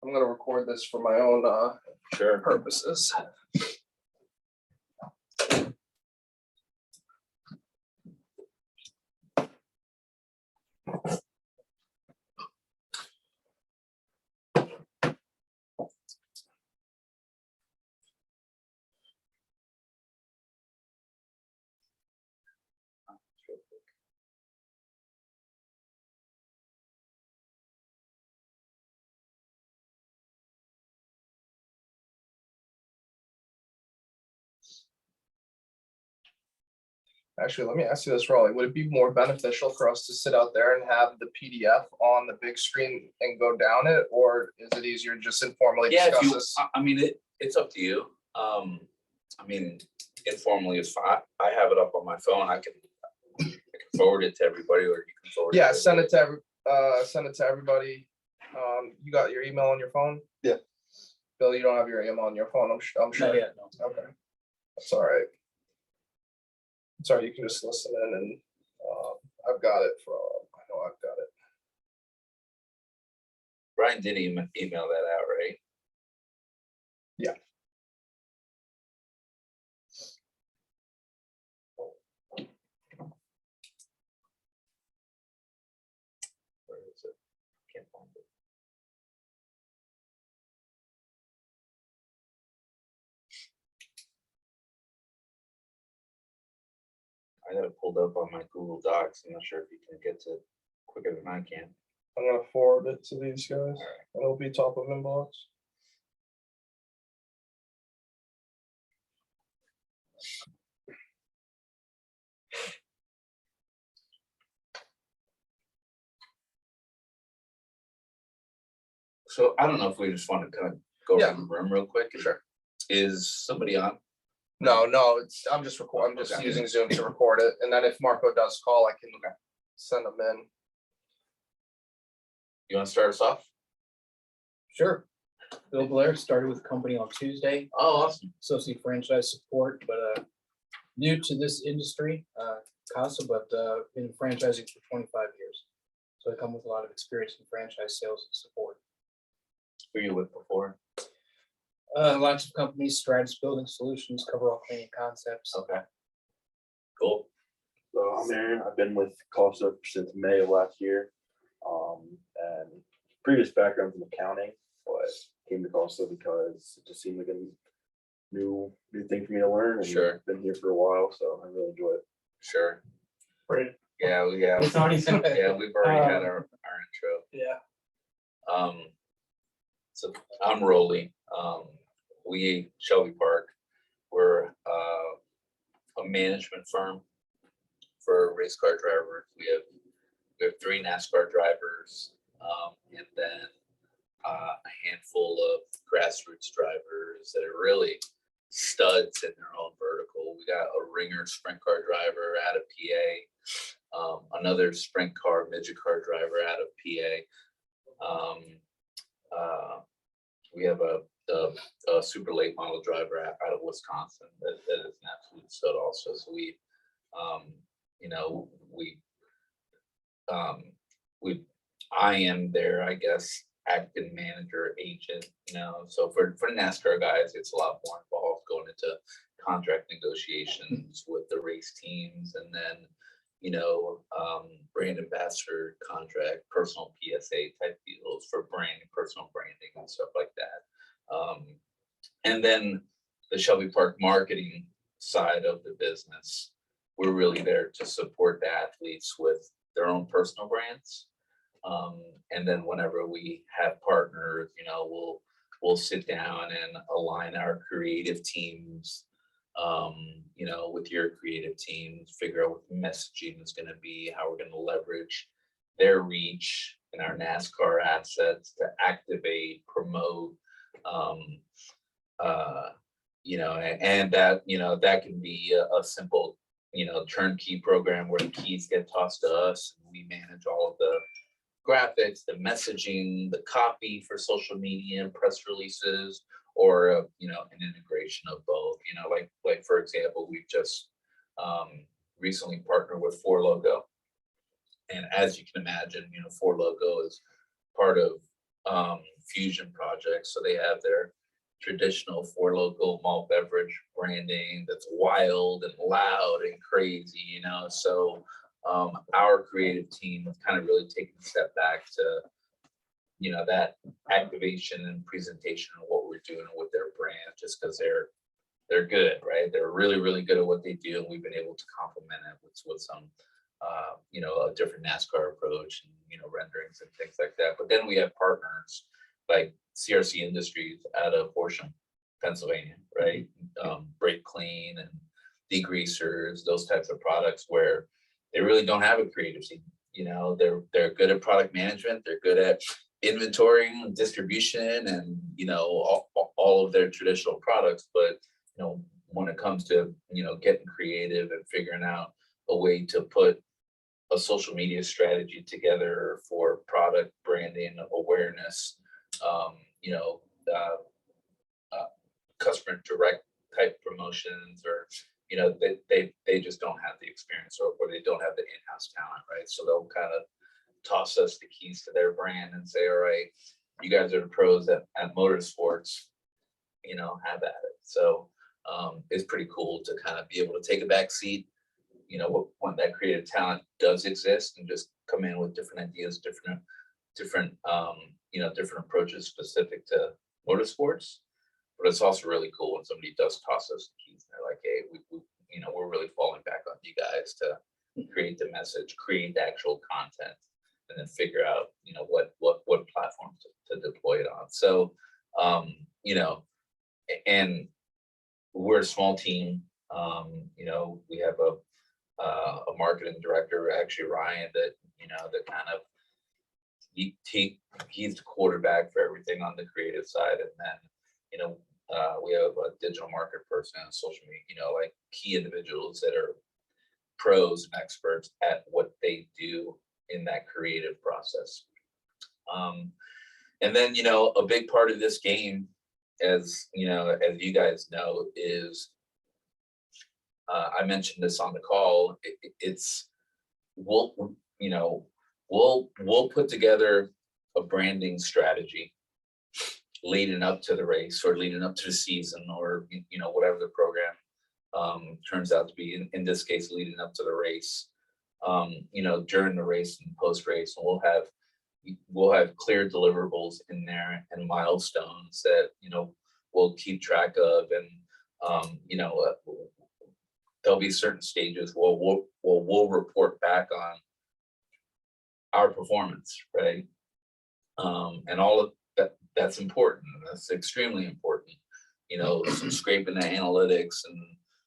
I'm going to record this for my own purposes. Actually, let me ask you this, Raleigh. Would it be more beneficial for us to sit out there and have the PDF on the big screen and go down it, or is it easier to just informally discuss this? I mean, it's up to you. I mean, informally is fine. I have it up on my phone. I can forward it to everybody, or you can forward it. Yeah, send it to everybody. You got your email on your phone? Yeah. Bill, you don't have your email on your phone, I'm sure. Not yet, no. Okay, that's all right. Sorry, you can just listen in, and I've got it for. I know I've got it. Brian did email that out, right? Yeah. Where is it? Can't find it. I got it pulled up on my Google Docs. I'm not sure if you can get to it quicker than I can. I'm gonna forward it to these guys. It'll be top of inbox. So I don't know if we just want to kind of go Yeah. around the room real quick. Sure. Is somebody on? No, I'm just recording. I'm just Okay. using Zoom to record it, and then if Marco does call, I can send them in. You want to start us off? Sure. Bill Blair started with the company on Tuesday. Oh, awesome. Associate franchise support, but new to this industry, Costa, but been franchising for 25 years. So I come with a lot of experience in franchise sales and support. Who were you with before? Lots of companies, Stratus Building Solutions, cover all cleaning concepts. Okay. Cool. So I'm Aaron. I've been with Costa since May of last year. And previous background in accounting, but came to Costa because it just seemed like a new thing for me to learn. And Sure. I've been here for a while, so I really enjoy it. Sure. Right. Yeah, It's already yeah, we've already had our intro. Yeah. So I'm Rolly. We Shelby Park. We're a management firm for race car drivers. We have 3 NASCAR drivers, and then a handful of grassroots drivers that are really studs in their own vertical. We got a ringer sprint car driver out of PA, another sprint car midget car driver out of PA. We have a super late model driver out of Wisconsin that is an absolute stud also. So I am their, I guess, acting manager agent, so for the NASCAR guys, it's a lot more involved going into contract negotiations with the race teams, and then brand ambassador contract, personal PSA type deals for branding, personal branding and stuff like that. And then the Shelby Park marketing side of the business, we're really there to support the athletes with their own personal brands. And then whenever we have partners, we'll sit down and align our creative teams, with your creative teams, figure out what the messaging is going to be, how we're going to leverage their reach and our NASCAR assets to activate, promote, and that can be a simple, turnkey program where the keys get tossed to us and we manage all of the graphics, the messaging, the copy for social media and press releases, or an integration of both. Like for example, we've just recently partnered with 4Logo, and as you can imagine, 4Logo is part of fusion projects. So they have their traditional for local malt beverage branding that's wild and loud and crazy, you know. So our creative team has kind of really taken a step back to, you know, that activation and presentation of what we're doing with their brand, just because they're good, right? They're really, really good at what they do, and we've been able to complement it with some, you know, a different NASCAR approach and, you know, renderings and things like that. But then we have partners like CRC Industries out of Horsham, Pennsylvania, right? Brake Clean and degreasers, those types of products where they really don't have a creative team. You know, they're good at product management, they're good at inventory, distribution, and, you know, all of their traditional products. But, you know, when it comes to, you know, getting creative and figuring out a way to put a social media strategy together for product branding awareness, you know, customer direct type promotions, or, you know, they just don't have the experience, or they don't have the in-house talent, right? So they'll kind of toss us the keys to their brand and say, all right, you guys are the pros at motorsports, you know, have at it. So it's pretty cool to kind of be able to take a back seat, you know, when that creative talent does exist, and just come in with different ideas, different you know, different approaches specific to motorsports. But it's also really cool when somebody does toss us the keys and they're like, hey, we you know, we're really falling back on you guys to create the message, create the actual content, and then figure out, you know, what platform to deploy it on. So you know, and we're a small team. You know, we have a marketing director, actually Ryan, that, you know, that kind of he's the quarterback for everything on the creative side. And then, you know, we have a digital market person and social media, you know, like key individuals that are pros and experts at what they do in that creative process. And then, you know, a big part of this game, as you know, as you guys know, is I mentioned this on the call. We'll put together a branding strategy leading up to the race, or leading up to the season, or, you know, whatever the program turns out to be. In this case, leading up to the race, you know, during the race and post race, and we'll have clear deliverables in there and milestones that, you know, we'll keep track of. And you know, there'll be certain stages where we'll report back on our performance, right? And all of that's important. That's extremely important. You know, scraping the analytics and,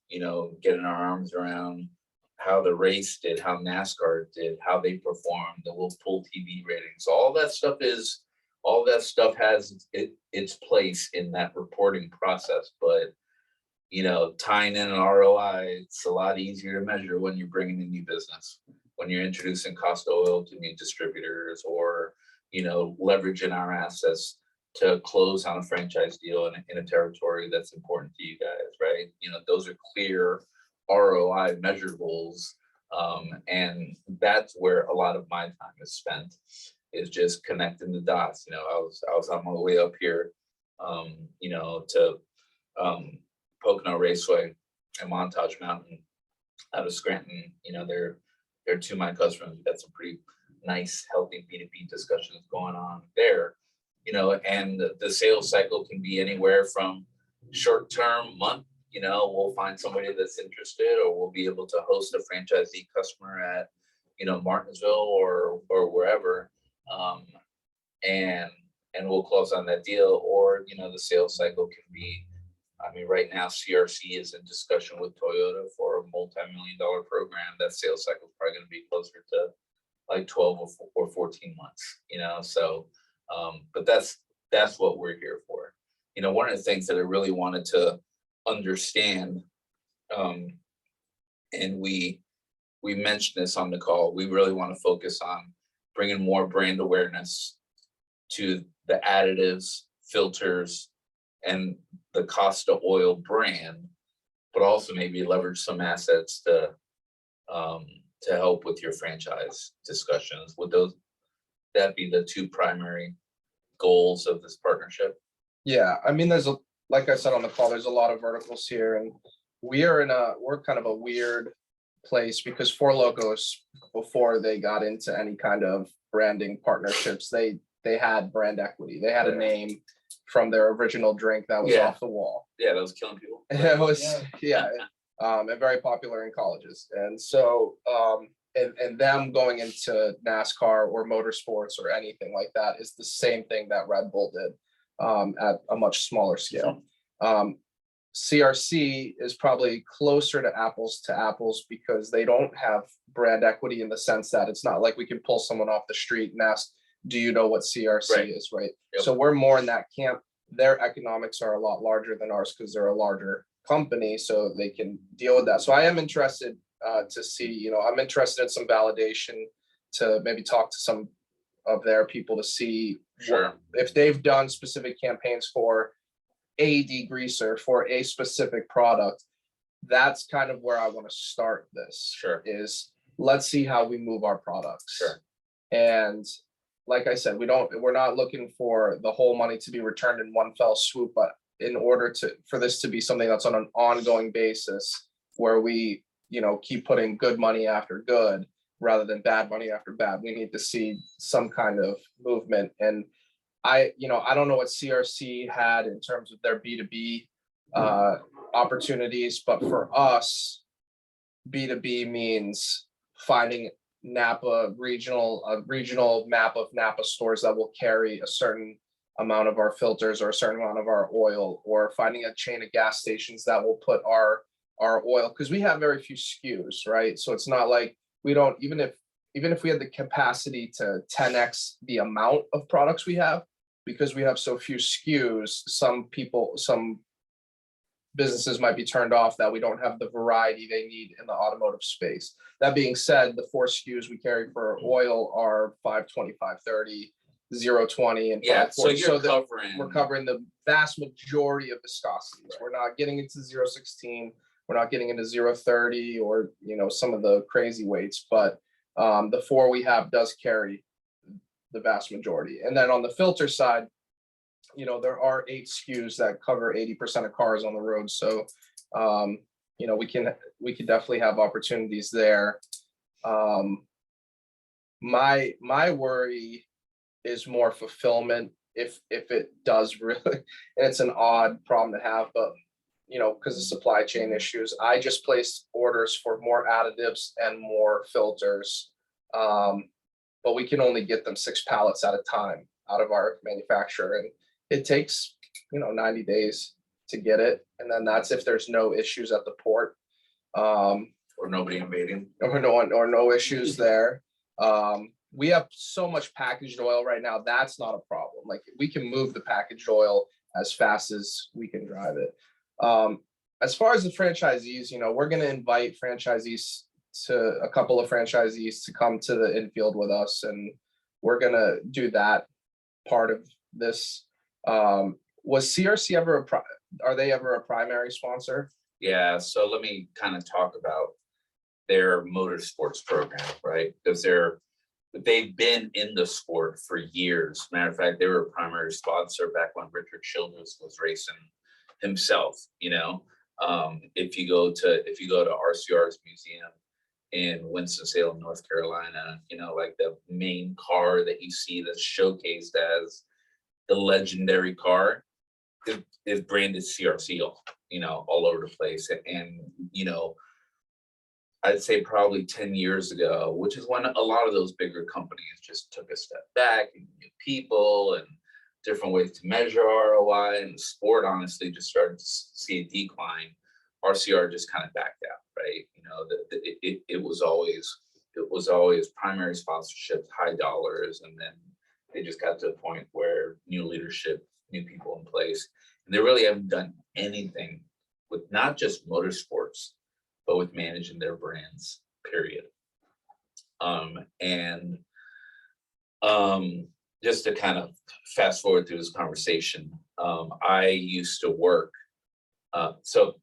you know, getting our arms around how the race did, how NASCAR did, how they performed, and we'll pull TV ratings. All that stuff has its place in that reporting process. But, you know, tying in an ROI, it's a lot easier to measure when you're bringing in new business, when you're introducing Costa Oil to new distributors, or, you know, leveraging our assets to close on a franchise deal in a territory that's important to you guys, right? You know, those are clear ROI measurables, and that's where a lot of my time is spent, is just connecting the dots. You know, I was on my way up here, you know, to Pocono Raceway and Montage Mountain out of Scranton. You know, they're two of my customers. We've got some pretty nice, healthy B2B discussions going on there. You know, and the sales cycle can be anywhere from short term, month. You know, we'll find somebody that's interested, or we'll be able to host a franchisee customer at, you know, Martinsville or wherever, and we'll close on that deal. Or, you know, the sales cycle can be, I mean, right now CRC is in discussion with Toyota for a multi-million-dollar program. That sales cycle is probably going to be closer to like 12 or 14 months. You know, so but that's what we're here for. You know, one of the things that I really wanted to understand, and we mentioned this on the call, we really want to focus on bringing more brand awareness to the additives, filters, and the Costa Oil brand, but also maybe leverage some assets to help with your franchise discussions. Would that be the two primary goals of this partnership? Yeah, I mean, like I said on the call, there's a lot of verticals here, and we're kind of a weird place because Four Locos, before they got into any kind of branding partnerships, they had brand equity. They had a name from their original drink that was off the wall. Yeah, that was killing people. It was, and very popular in colleges. And so, and them going into NASCAR or motorsports or anything like that is the same thing that Red Bull did, at a much smaller scale. CRC is probably closer to apples because they don't have brand equity in the sense that it's not like we can pull someone off the street and ask, do you know what CRC is, right? Yep. So we're more in that camp. Their economics are a lot larger than ours because they're a larger company, so they can deal with that. So I am interested to see, I'm interested in some validation to maybe talk to some of their people to see if they've done specific campaigns for a degreaser for a specific product. That's kind of where I want to start this. Is let's see how we move our products. And like I said, we're not looking for the whole money to be returned in one fell swoop, but in order for this to be something that's on an ongoing basis where we, keep putting good money after good rather than bad money after bad, we need to see some kind of movement. And I don't know what CRC had in terms of their B2B opportunities, but for us, B2B means finding a regional map of Napa stores that will carry a certain amount of our filters or a certain amount of our oil, or finding a chain of gas stations that will put our oil, because we have very few SKUs, right? So it's not like we don't, even if we had the capacity to 10x the amount of products we have, because we have so few SKUs, some businesses might be turned off that we don't have the variety they need in the automotive space. That being said, the 4 SKUs we carry for oil are 520, 530, 020, and 540. So we're covering the vast majority of viscosities. We're not getting into 016. We're not getting into 030 or some of the crazy weights, but the 4 we have does carry the vast majority. And then on the filter side, there are 8 SKUs that cover 80% of cars on the road. So, we can definitely have opportunities there. My worry is more fulfillment if it does really, and it's an odd problem to have, but because of supply chain issues, I just placed orders for more additives and more filters. But we can only get them 6 pallets at a time out of our manufacturer. And it takes, 90 days to get it. And then that's if there's no issues at the port. Or nobody invading. Or no issues there. We have so much packaged oil right now. That's not a problem. Like, we can move the packaged oil as fast as we can drive it. As far as the franchisees, we're going to invite a couple of franchisees to come to the infield with us, and we're going to do that part of this. Was CRC ever are they ever a primary sponsor? Yeah, so let me kind of talk about their motorsports program, right? Because they've been in the sport for years. Matter of fact, they were a primary sponsor back when Richard Childress was racing himself. If you go to RCR's museum in Winston-Salem, North Carolina, like the main car that you see that's showcased as the legendary car is branded CRC, all over the place. And, I'd say probably 10 years ago, which is when a lot of those bigger companies just took a step back and new people and different ways to measure ROI, and the sport honestly just started to see a decline. RCR just kind of backed out, right? It was always primary sponsorships, high dollars, and then they just got to a point where new leadership, new people in place, and they really haven't done anything with not just motorsports, but with managing their brands, period. Just to kind of fast forward through this conversation, I used to work, so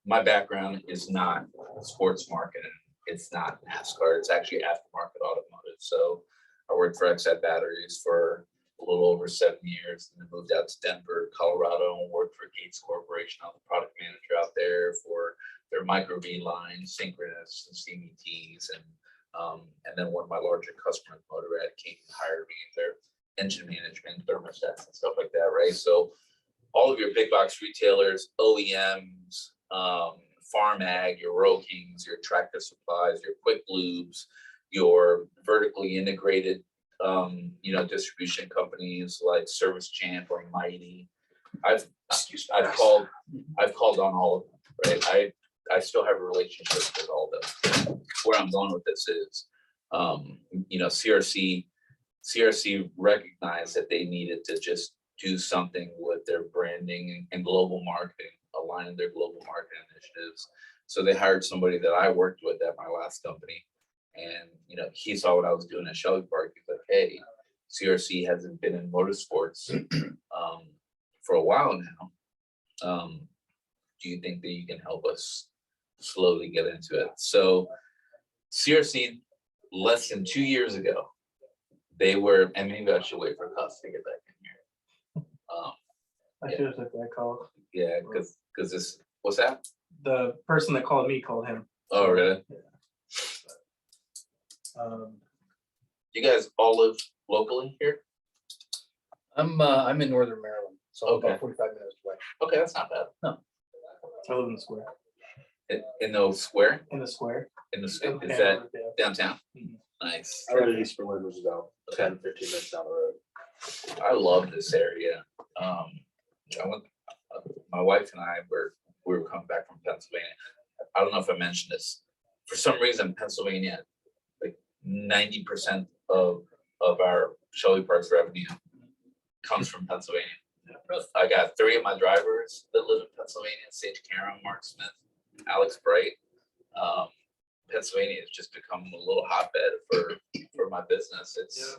my background is not sports marketing. It's not NASCAR. It's actually aftermarket automotive. So I worked for XF Batteries for a little little over 7 years, and then moved out to Denver, Colorado, and worked for Gates Corporation. I was the product manager out there for their micro V line, synchronous, and CVTs, and then one of my larger customers, Motorrad, came and hired me in their engine management, thermostats, and stuff like that, right? So all of your big box retailers, OEMs, Farm Ag, your Rural Kings, your Tractor Supplies, your Quick Lubes, your vertically integrated, distribution companies like Service Champ or Mighty. I've called on all of them, right? I still have a relationship with all of them. Where I'm going with this is, CRC recognized that they needed to just do something with their branding and global marketing, aligning their global marketing initiatives. So they hired somebody that I worked with at my last company. And, he saw what I was doing at Shelby Park. He's like, hey, CRC hasn't been in motorsports for a while now. Do you think that you can help us slowly get into it? So CRC, less than 2 years ago, they were, and maybe I should wait for Costa to get back in here. I should have took that call. Yeah, because this, what's that? The person that called me called him. Oh, really? You guys all live locally here? I'm in northern Maryland, so Okay. about 45 minutes away. Okay, that's not bad. I live in the square. In the square? In the square. Is Yeah, that yeah. downtown? Mhm. Nice. I live in East Berlin, which is about 10, 15 minutes down the road. I love this area. My wife and I we were coming back from Pennsylvania. I don't know if I mentioned this. For some reason, Pennsylvania, like 90% of our Shelby Park's revenue comes from Pennsylvania. I got 3 of my drivers that live in Pennsylvania: Sage Caron, Mark Smith, Alex Bright. Pennsylvania has just become a little hotbed for my business. It's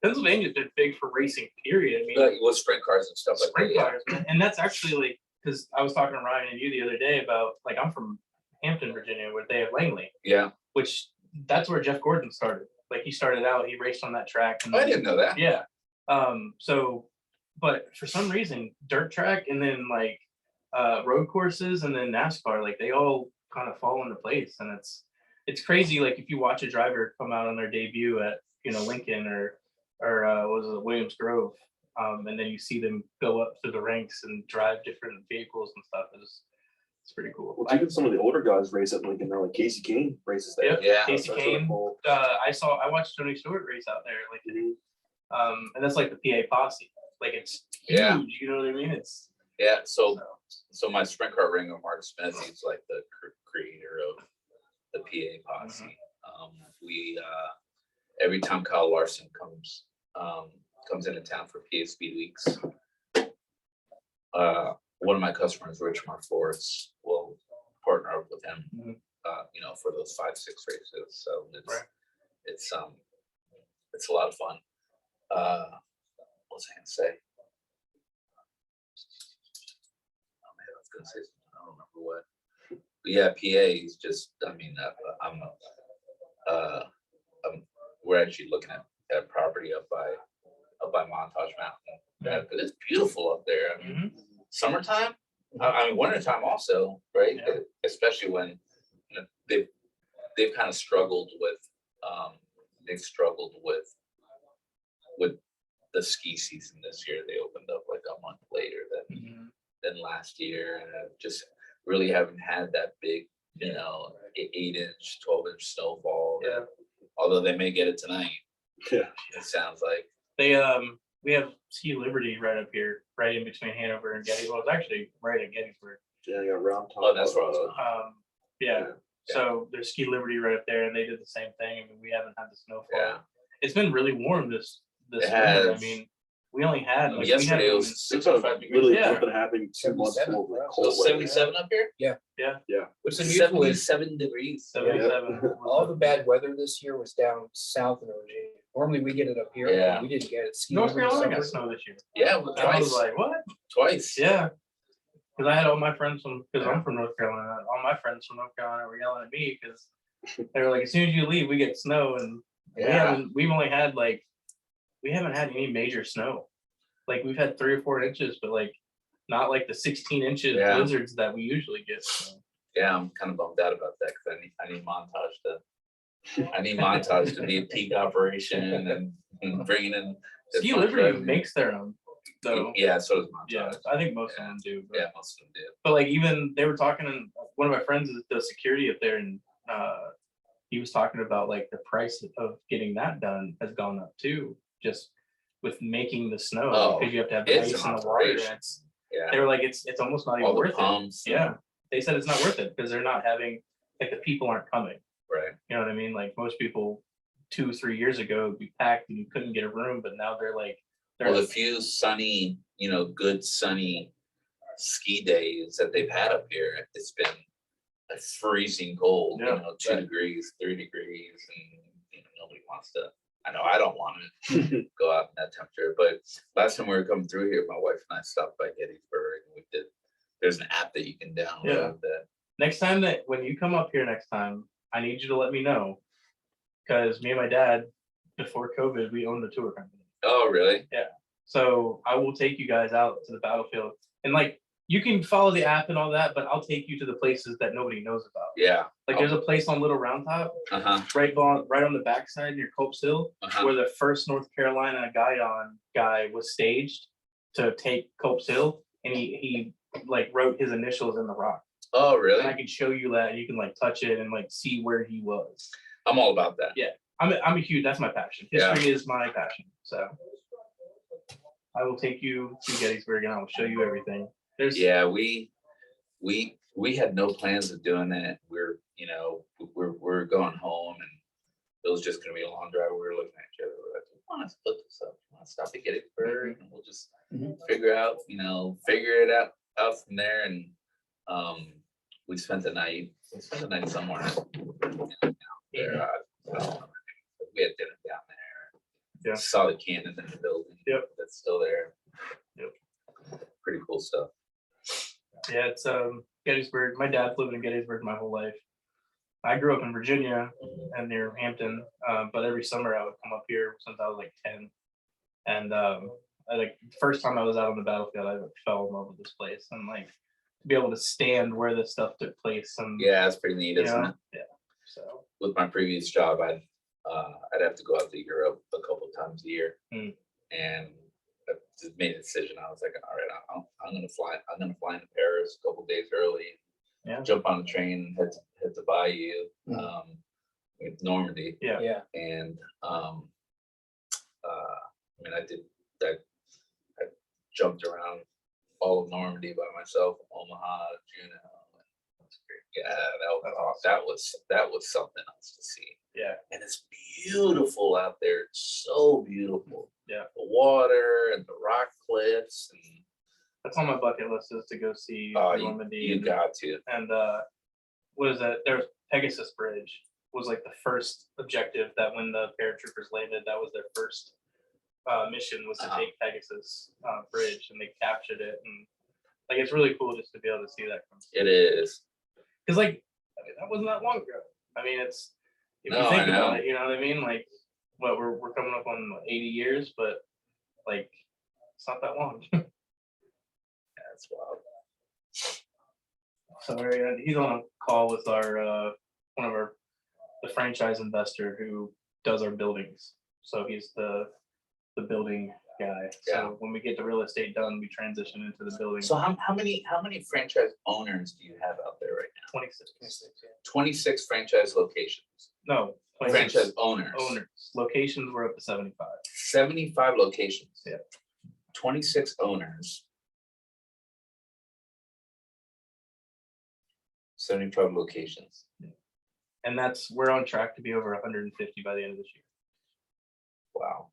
Pennsylvania's been big for racing, period. I mean, like with sprint cars and stuff like that. sprint Yeah. cars, man. And that's actually like, because I was talking to Ryan and you the other day about, like, I'm from Hampton, Virginia, where they have Langley, Yeah. which that's where Jeff Gordon started. Like, he started out, he raced on that track. And I then- didn't know that. Yeah. But for some reason, dirt track and then like road courses and then NASCAR, like they all kind of fall into place. And it's crazy. Like if you watch a driver come out on their debut at, Lincoln or was it Williams Grove, and then you see them go up through the ranks and drive different vehicles and stuff. It's pretty cool. Well, even some of the older guys race at Lincoln. Now, like Casey Kane races there. Yep. Yeah. Casey That's really Kane. cool. I watched Tony Stewart race out there, like, and that's like the PA posse. Like it's huge, Yeah. you know what I mean? It's Yeah. So my sprint car ringer, Mark Smith, he's like the creator of the PA posse. We every time Kyle Larson comes into town for PA Speed Weeks, one of my customers, Rich Marfords, will partner up with him, for those 5-6 races. So it's a lot of fun. What was I gonna say? Oh man, I was gonna say something. I don't remember what. But yeah, PA is just. I mean, we're actually looking at property up by Montage Mountain. Yeah, but it's beautiful up there. I mean, summertime. I mean, wintertime also, right? Yeah. Especially when they've kind of struggled with the ski season this year. They opened up like a month later than last year, and just really haven't had that big, 8-inch, 12-inch snowfall. Yeah. Although they may get it tonight. Yeah. It sounds like. We have Ski Liberty right up here, right in between Hanover and Gettysburg. It's actually right at Gettysburg. Yeah, you got round top. Oh, that's where I was going. Yeah. So there's Ski Liberty right up there, and they did the same thing. I mean, we haven't had the snowfall. Yeah. It's been really warm this It winter. I has. mean, we only had like Yesterday it was It's 65 degrees. literally Yeah. something happening 2 months 77, before the bro. cold So weather. 77 up here? What's unusual is 77 degrees. 77. all the bad weather this year was down south in Virginia. Normally we get it up here. Yeah. We didn't get it. Ski North over the Carolina got summer. snow this year. Yeah, well, And I was twice. like, what? Twice. Yeah. Because I had all my friends because I'm from North Carolina. All my friends from North Carolina were yelling at me because they were like, as soon as you leave, we get snow, and Yeah. we haven't had any major snow Like we've had 3 or 4 inches, but like not like the 16 inches Yeah. blizzards that we usually get. So. Yeah, I'm kind of bummed out about that because I need montage to be a peak operation and bringing in. as Ski much Liberty revenue. makes their own, though. Yeah, so does montage. Yeah, I think most of them do. But, Yeah, most of them do. but like even they were talking, and one of my friends is the security up there, and he was talking about like the price of getting that done has gone up too, just with making the snow Oh, because you have to have it's ice an in the water. operation. And Yeah, they were like, it's almost not even all the worth pumps. it. Yeah, they said it's not worth it because they're not having like the people aren't coming. Right. You know what I mean? Like most people 2-3 years ago would be packed and you couldn't get a room, but now they're like, Well, the few sunny, good sunny ski days that they've had up here, it's been a freezing cold, Yeah, 2 degrees, 3 degrees, and nobody wants to. I know I don't want to go out in that temperature. But last time we were coming through here, my wife and I stopped by Gettysburg, and we did. There's an app that you can download. Yeah. That. Next time that when you come up here next time, I need you to let me know because me and my dad, before COVID, we owned a tour company. Oh, really? Yeah. So I will take you guys out to the battlefield and like you can follow the app and all that, but I'll take you to the places that nobody knows about. Yeah. Like there's a place on Little Round Top, right on the backside near Copes Hill, where the first North Carolina guy was staged to take Copes Hill, and he like wrote his initials in the rock. Oh, really? And I can show you that, and you can like touch it and like see where he was. I'm all about that. Yeah, I'm a huge. That's my passion. History is my passion. So I will take you to Gettysburg, and I will show you everything. Yeah, we had no plans of doing it. We're going home, and it was just gonna be a long drive. We were looking at each other. We're like, "I want to split this up. I want to stop at Gettysburg, and we'll just figure it out from there." And we spent the night. Somewhere. There, we had dinner down there. Yeah. Saw the cannon in the building. Yep. That's still there. Yep. Pretty cool stuff. Yeah, it's Gettysburg. My dad's lived in Gettysburg my whole life. I grew up in Virginia and near Hampton, but every summer I would come up here since I was like 10. And the first time I was out on the battlefield, I fell in love with this place and like to be able to stand where this stuff took place. And Yeah, it's pretty neat, isn't it? Yeah. So with my previous job, I'd have to go out to Europe a couple times a year, and I just made a decision. I was like, all right, I'm gonna fly into Paris a couple days early. Yeah. Jump on the train, head to Bayou, Normandy. Yeah. Yeah. And I jumped around all of Normandy by myself, Omaha, Juneau. Yeah, that was something else to see. Yeah. And it's beautiful out there. It's so beautiful. Yeah. The water and the rock cliffs and that's on my bucket list is to go see Normandy. You got to. And what is that? There's Pegasus Bridge was like the first objective that when the paratroopers landed, that was their first mission was to take Pegasus Bridge, and they captured it. And like it's really cool just to be able to see that. It is. Because like that wasn't that long ago. I mean, it's if No, you think I know. about it, you know what I mean? Like what we're coming up on 80 years, but like it's not that long. That's wild. So he's on a call with our one of the franchise investor who does our buildings. So he's the building guy. Yeah. So when we get the real estate done, we transition into the building. So how many franchise owners do you have out there right now? 26. 26 franchise locations. No, 26 Franchise owners. Locations were up to 75. 75 locations. Yeah. 26 owners. 75 locations. And we're on track to be over 150 by the end of this year. Wow.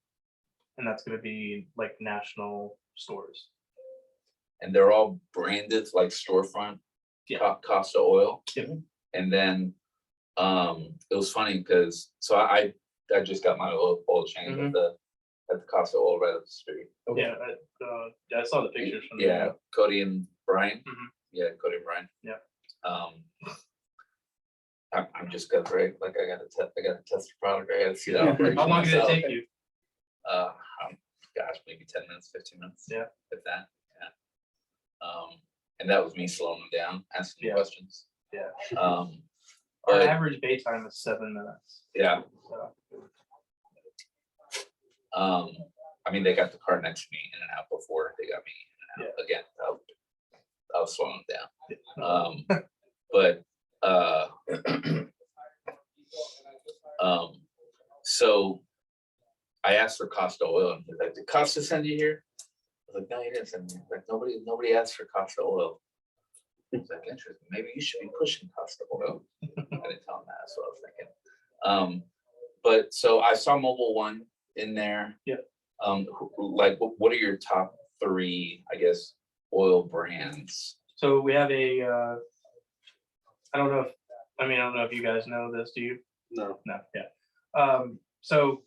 And that's going to be like national stores. And they're all branded like storefront. Yeah. Costa Oil. Yep. And then it was funny because I just got my oil change at the Costa Oil right up the street. Okay. Yeah, I saw the pictures from Yeah, Cody and Brian. Mhm. Yeah, Cody and Brian. Yeah. I'm just gonna break. Like I gotta test the product. I gotta see that. How long did it take you? gosh, maybe 10 minutes, 15 minutes. Yeah. If that, yeah. And that was me slowing them down, asking Yeah. questions. Yeah. Our Our average bay time is 7 minutes. Yeah. So, I mean, they got the car next to me in and out before they got me in and out. Again, I was slowing them down. But so I asked for Costa Oil, and he's like, "Did Costa send you here?" I was like, "No, he didn't send me." Like, nobody asked for Costa Oil. I was like, "Interesting. Maybe you should be pushing Costa Oil." I didn't tell him that. That's what I was thinking. But so I saw Mobile One in there. Yeah. Like, what are your top 3, I guess, oil brands? so we have a, I don't know if you guys know this, do you? No. No, yeah. So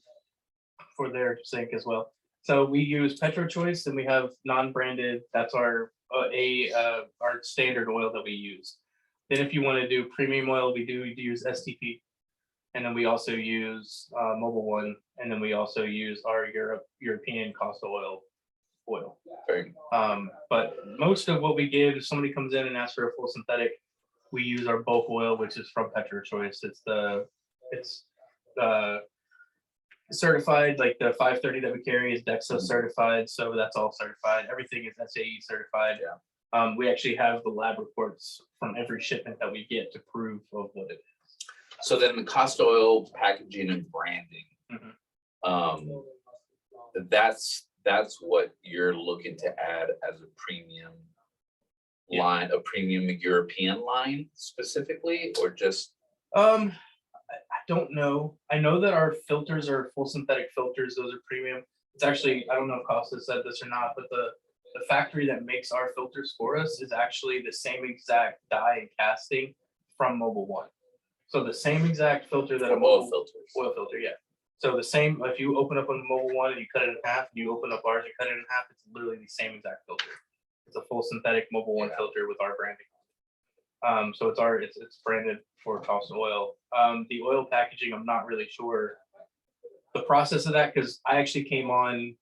for their sake as well. So we use Petro Choice, and we have non-branded. That's our standard oil that we use. Then if you want to do premium oil, we do use STP, and then we also use Mobile One, and then we also use our European Costa Oil. Very But most of what we give, if somebody comes in and asks for a full synthetic, we use our bulk oil, which is from Petro Choice. It's certified, like the 530 that we carry is DEXA certified, so that's all certified. Everything is SAE certified. Yeah. We actually have the lab reports from every shipment that we get to prove of what it is. So then the Costa Oil packaging and branding, that's what you're looking to add as a premium line, a premium European line specifically, or just? I don't know. I know that our filters are full synthetic filters. Those are premium. It's actually, I don't know if Costa said this or not, but the factory that makes our filters for us is actually the same exact dye and casting from Mobile One. So the same exact filter that a oil filters. Oil filter, yeah. So the same, if you open up on Mobile One and you cut it in half, and you open up ours and cut it in half, it's literally the same exact filter. It's a full synthetic Mobile One filter with our branding. So it's branded for Costa Oil. The oil packaging, I'm not really sure the process of that, because I actually came on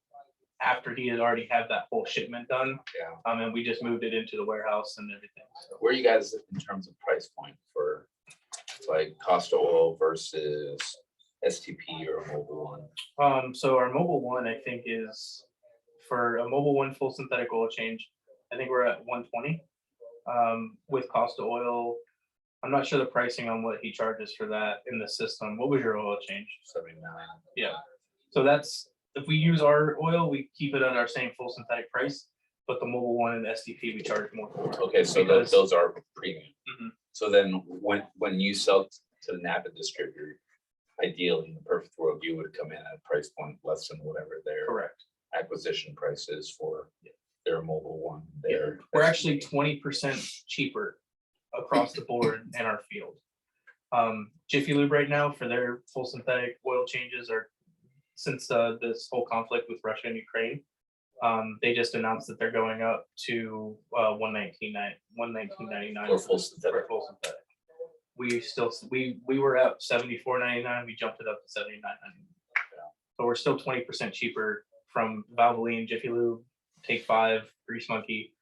after he had already had that whole shipment done. Yeah. And we just moved it into the warehouse and everything. So Where are you guys in terms of price point for like Costa Oil versus STP or Mobile One? So our Mobile One, I think, is for a Mobile One full synthetic oil change, I think we're at 120. With Costa Oil, I'm not sure the pricing on what he charges for that in the system. What was your oil change? 79. Yeah. So that's, if we use our oil, we keep it at our same full synthetic price, but the Mobile One and SDP, we charge more for. Okay, so those are premium. Mhm. So then when you sell to the Napa distributor, ideally in the perfect world, you would come in at a price point less than whatever their Correct. acquisition price is for their Mobile One. We're actually 20% cheaper across the board in our field. Jiffy Lube right now for their full synthetic oil changes are, since this whole conflict with Russia and Ukraine, they just announced that they're going up to $119.99 For full synthetic. We were at $74.99. We jumped it up to $79.99. So we're still 20% cheaper from Valvoline, Jiffy Lube, Take 5, Grease Monkey.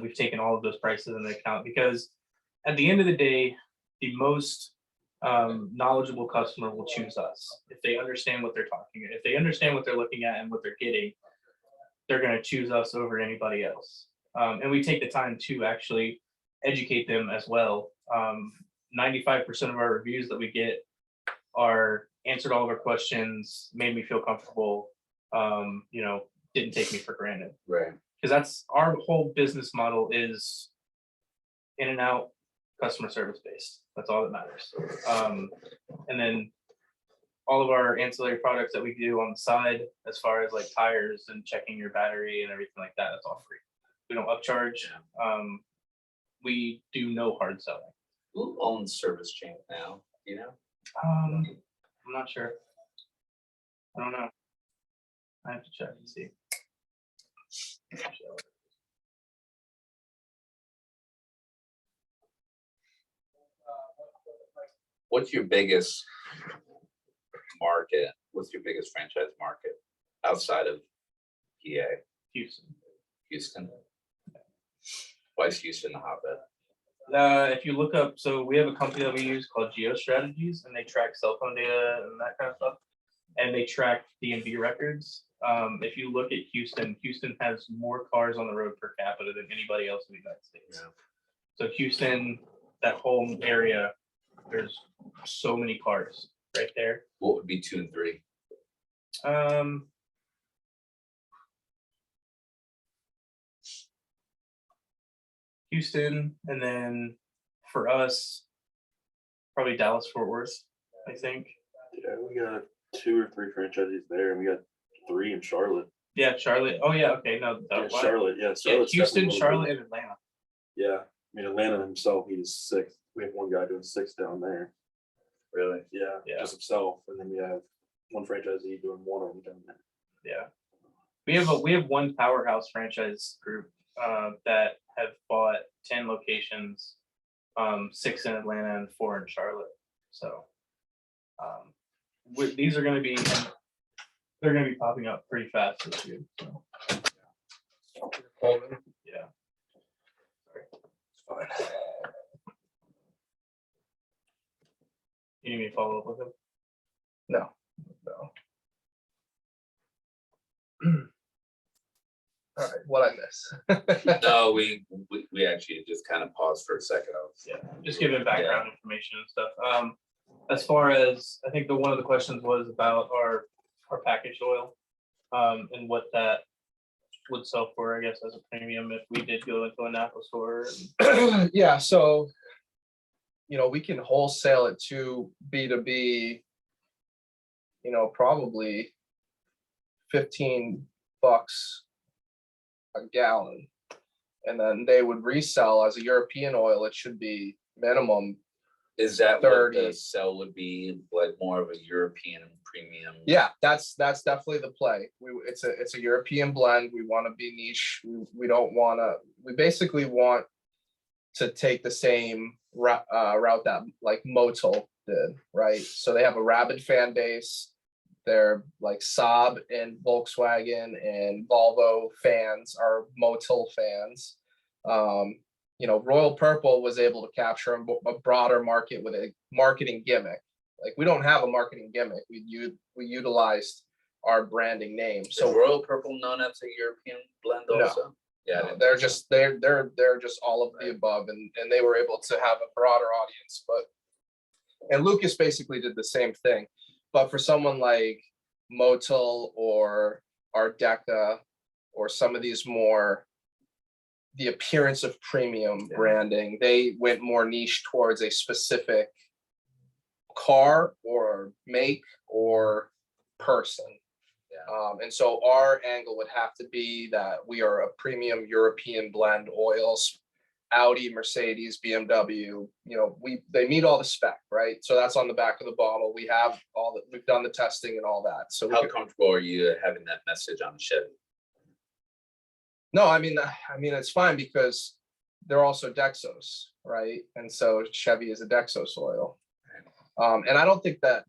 We've taken all of those prices into account because at the end of the day, the most knowledgeable customer will choose us. If they understand what they're talking, if they understand what they're looking at and what they're getting, they're going to choose us over anybody else. And we take the time to actually educate them as well. 95% of our reviews that we get are answered all of our questions, made me feel comfortable, didn't take me for granted. Right. Because that's our whole business model is in and out customer service based. That's all that matters. And then all of our ancillary products that we do on the side, as far as like tires and checking your battery and everything like that, that's all free. We don't upcharge. We do no hard selling. Who owns Service Chain now? Do you know? I'm not sure. I don't know. I have to check and see. What's your biggest market? What's your biggest franchise market outside of PA, Houston. Houston. Why is Houston a hotbed? If you look up, so we have a company that we use called GeoStrategies, and they track cell phone data and that kind of stuff, and they track DMV records. If you look at Houston, Houston has more cars on the road per capita than anybody else in the United States. Yeah. So Houston, that whole area, there's so many cars right there. What would be 2 and 3? Houston, and then for us, probably Dallas Fort Worth, I think. Yeah, we got 2 or 3 franchises there, and we got 3 in Charlotte. Yeah, Charlotte. Oh yeah, okay. No, Yeah, why- Charlotte, yeah. yeah, Charlotte's Houston, definitely one of Charlotte, the- and Atlanta. Yeah, I mean, Atlanta himself, he's 6th. We have one guy doing 6th down there. Really? Yeah, Yeah. just himself, and then we have one franchisee doing 1 of them down there. Yeah, we have one powerhouse franchise group that have bought 10 locations, 6 in Atlanta and 4 in Charlotte. So these are going to be, they're going to be popping up pretty fast this year. So. Yeah. It's fine. You need me to follow up with him? No. All right, what I miss? No, we actually just kind of paused for a second. Yeah, just giving background information and stuff. As far as, I think one of the questions was about our packaged oil, and what that would sell for, I guess, as a premium if we did go into a Napa store. Yeah, so, we can wholesale it to B2B, probably $15 a gallon. And then they would resell as a European oil, it should be minimum. Is that what 30. the sell would be, like more of a European premium? Yeah, that's definitely the play. It's a European blend. We want to be niche. We don't want to, we basically want to take the same route that like Motul did, right? So they have a rabid fan base. They're like Saab and Volkswagen and Volvo fans are Motul fans. Royal Purple was able to capture a broader market with a marketing gimmick. Like we don't have a marketing gimmick. We utilized our branding name. So So Royal Purple known as a European blend No. also? Yeah, I didn't they're think so. just they're just all of the above, and they were able to have a broader audience. And Lucas basically did the same thing, but for someone like Motul or Ardeka or some of these more the appearance of premium branding, they went more niche towards a specific car or make or person. And so our angle would have to be that we are a premium European blend oils, Audi, Mercedes, BMW, they meet all the spec, right? So that's on the back of the bottle. We have we've done the testing and all that. So How comfortable are you having that message on Chevy? no, I mean, it's fine because they're also Dexos, right? And so Chevy is a Dexos oil. And I don't think that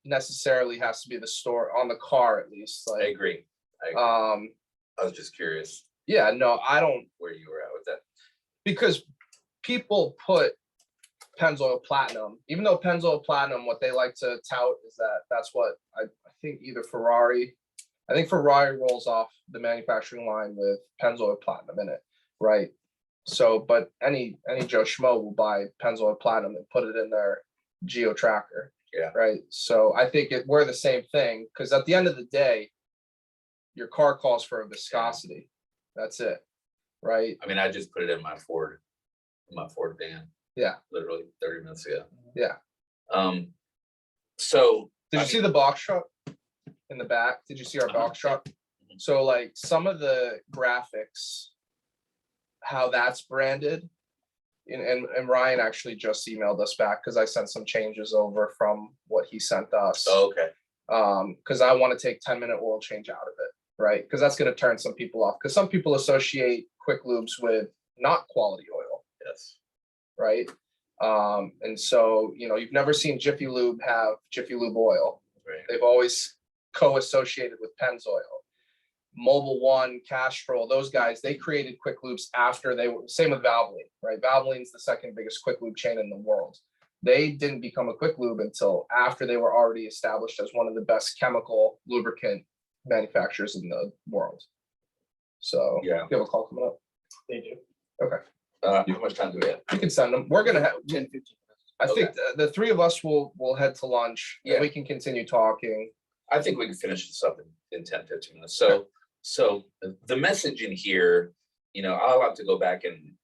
necessarily has to be the store on the car, at least. I Like, agree. I was just curious yeah, no, I don't, where you were at with that. because people put Pennzoil Platinum, even though Pennzoil Platinum, what they like to tout is that's what I think I think Ferrari rolls off the manufacturing line with Pennzoil Platinum in it, right? So, but any Joe Schmo will buy Pennzoil Platinum and put it in their Geo Tracker. Yeah. Right. So I think we're the same thing, because at the end of the day, your car calls for a viscosity. That's it. Right. I mean, I just put it in my Ford van. Yeah. Literally 30 minutes ago. Yeah. So Did you see the box truck in the back? Did you see our box truck? So like some of the graphics, how that's branded, and Ryan actually just emailed us back because I sent some changes over from what he sent us. Oh, okay. Because I want to take 10-minute oil change out of it, right? Because that's going to turn some people off. Because some people associate quick lubes with not quality oil, Yes. right? And so, you've never seen Jiffy Lube have Jiffy Lube oil. Right. They've always co-associated with Pennzoil. Mobile One, Castrol, those guys, they created quick lubes after they were, same with Valvoline, right? Valvoline's the second biggest quick lube chain in the world. They didn't become a quick lube until after they were already established as one of the best chemical lubricant manufacturers in the world. So Yeah. you have a call coming up. They do. How much time do we have? You can send them. We're gonna have, 10, 15 minutes. I think the three of us will head to lunch. Yeah. And we can continue talking. I think we can finish this up in 10, 15 minutes. So the message in here, you know, I'll have to go back and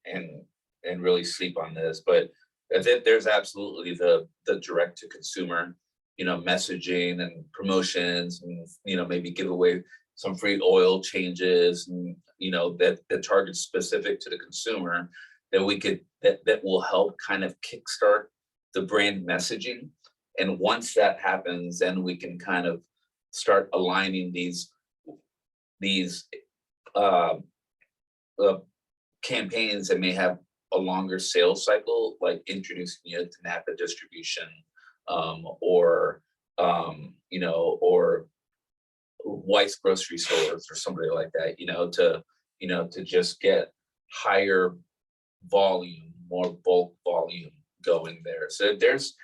really sleep on this, but I think there's absolutely the direct to consumer, you know, messaging and promotions, and, you know, maybe give away some free oil changes, and, you know, that target specific to the consumer, that we could, that will help kind of kickstart the brand messaging. And once that happens, then we can kind of start aligning these campaigns that may have a longer sales cycle, like introducing you to Napa distribution, or you know, or White's grocery stores or somebody like that, you know, to just get higher volume, more bulk volume going there. So there's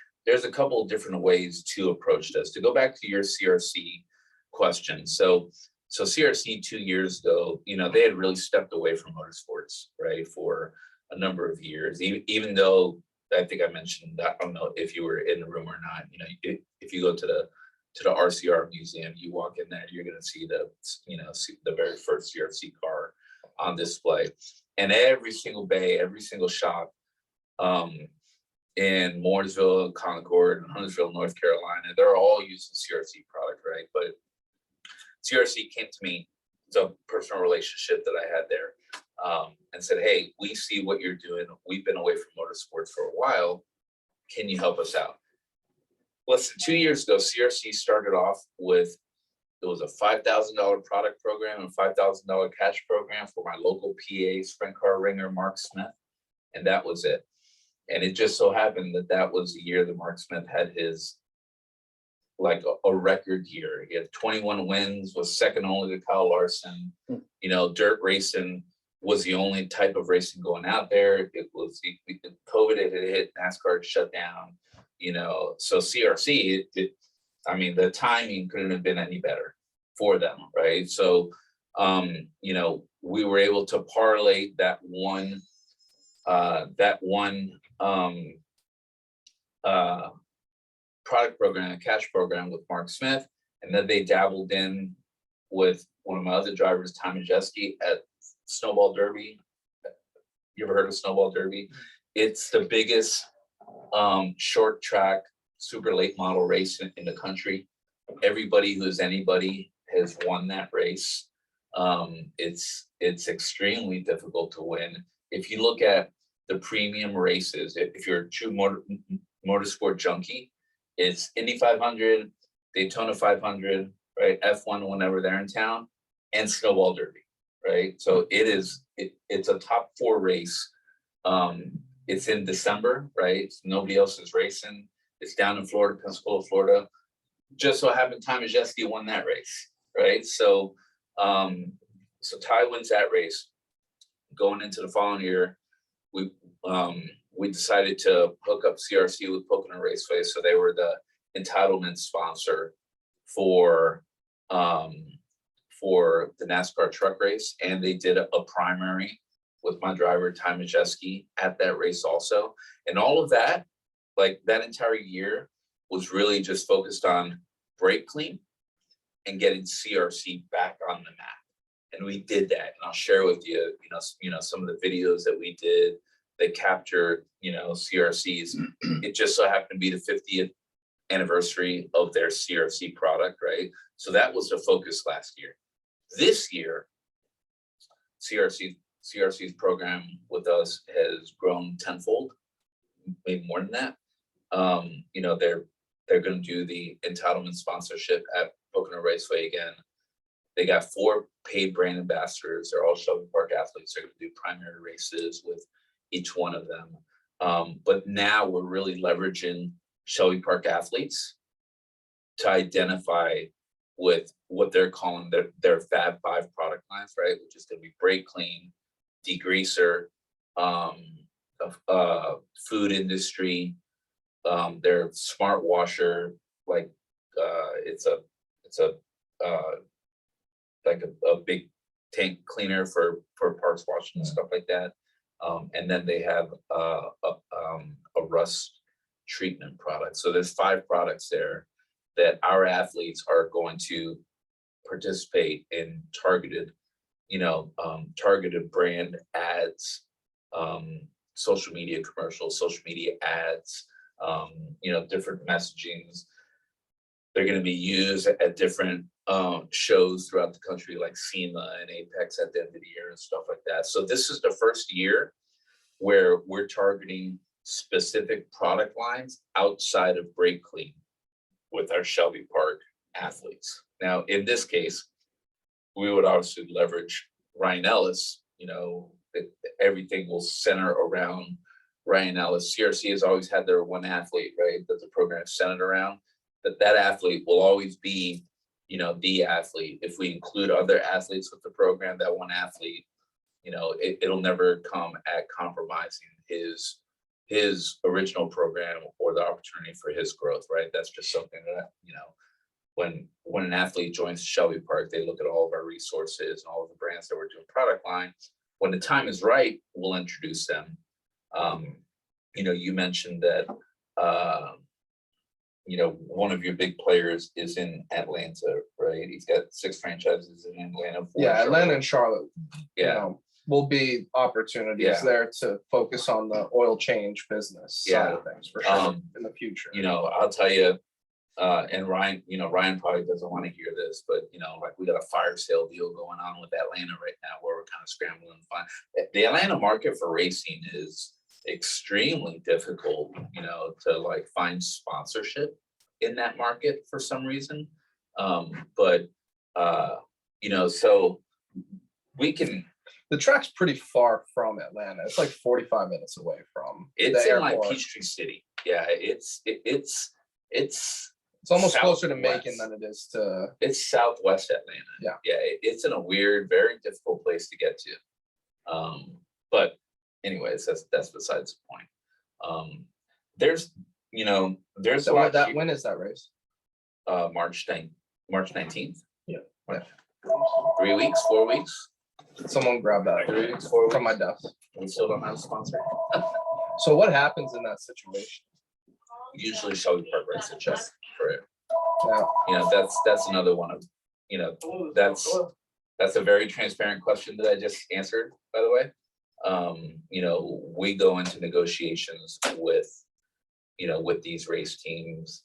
a couple of different ways to approach this. To go back to your CRC question, so CRC 2 years ago, you know, they had really stepped away from motorsports, right, for a number of years. Even though I think I mentioned, I don't know if you were in the room or not, you know, if you go to the RCR museum, you walk in there, you're going to see the very first CRC car on display, and every single bay, every single shop, in Mooresville, Concord, and Huntsville, North Carolina, they're all using CRC product, right? But CRC came to me, it's a personal relationship that I had there, and said, hey, we see what you're doing. We've been away from motorsports for a while. Can you help us out? Less than 2 years ago, CRC started off with, it was a $5,000 product program and $5,000 cash program for my local PA sprint car ringer, Mark Smith. And that was it. And it just so happened that that was the year that Mark Smith had his, like, a record year. He had 21 wins, was second only to Kyle Larson. You know, dirt racing was the only type of racing going out there. It was COVID had hit, NASCAR had shut down, you know. So CRC, I mean, the timing couldn't have been any better for them, right? So, you know, we were able to parlay that one product program, a cash program with Mark Smith, and then they dabbled in with one of my other drivers, Tom Majeski, at Snowball Derby. You ever heard of Snowball Derby? It's the biggest short track, super late model race in the country. Everybody who's anybody has won that race. It's extremely difficult to win. If you look at the premium races, if you're a true motorsport junkie, it's Indy 500, Daytona 500, right? F1 whenever they're in town, and Snowball Derby, right? So it's a top 4 race. It's in December, right? Nobody else is racing. It's down in Florida, Pensacola, Florida. Just so happened Ty Majeski won that race, right? So Ty wins that race. Going into the following year, we decided to hook up CRC with Pocono Raceway, so they were the entitlement sponsor for the NASCAR truck race, and they did a primary with my driver Ty Majeski at that race also. And all of that, like that entire year, was really just focused on brake clean and getting CRC back on the map. And we did that, and I'll share with you, you know, some of the videos that we did that captured, you know, CRCs. It just so happened to be the 50th anniversary of their CRC product, right? So that was the focus last year. This year, CRC's program with us has grown tenfold, maybe more than that. You know, they're going to do the entitlement sponsorship at Pocono Raceway again. They got 4 paid brand ambassadors. They're all Shelby Park athletes. They're going to do primary races with each one of them. But now we're really leveraging Shelby Park athletes to identify with what they're calling their Fab 5 product lines, right? Which is going to be brake clean, degreaser, food industry, their smart washer, like it's a like a big tank cleaner for parts washing and stuff like that. And then they have a rust treatment product. So there's 5 products there that our athletes are going to participate in targeted, targeted brand ads, social media commercials, social media ads, different messagings. They're going to be used at different shows throughout the country, like SEMA and Apex at the end of the year and stuff like that. So this is the first year where we're targeting specific product lines outside of brake clean with our Shelby Park athletes. Now, in this case, we would obviously leverage Ryan Ellis. Everything will center around Ryan Ellis. CRC has always had their one athlete, right, that the program is centered around. That athlete will always be, the athlete. If we include other athletes with the program, that one athlete, it'll never come at compromising his original program or the opportunity for his growth, right? That's just something that, when an athlete joins Shelby Park, they look at all of our resources and all of the brands that we're doing product line. When the time is right, we'll introduce them. You mentioned that, one of your big players is in Atlanta, right? He's got 6 franchises in Atlanta. Yeah, Atlanta and Charlotte. Yeah. Will be opportunities there to focus on the oil change business side of things for sure in the future. I'll tell you, and Ryan, Ryan probably doesn't want to hear this, but like we got a fire sale deal going on with Atlanta right now where we're kind of scrambling to find. The Atlanta market for racing is extremely difficult, to like find sponsorship in that market for some reason. So we can. The track's pretty far from Atlanta. It's like 45 minutes away from. It's the in like airport. Peachtree City. Yeah, it's almost closer to southwest. Macon than it is to. It's southwest Atlanta. Yeah. It's in a weird, very difficult place to get to. But anyways, that's besides the point. There's So when is that race? March 19th. Yeah. 3 weeks, 4 weeks. Someone grab that 3 weeks, 4 weeks. from my desk. We still don't have a sponsor. So what happens in that situation? Usually Shelby Park writes a check for it. Yeah. That's another one of, that's a very transparent question that I just answered, by the way. We go into negotiations with these race teams.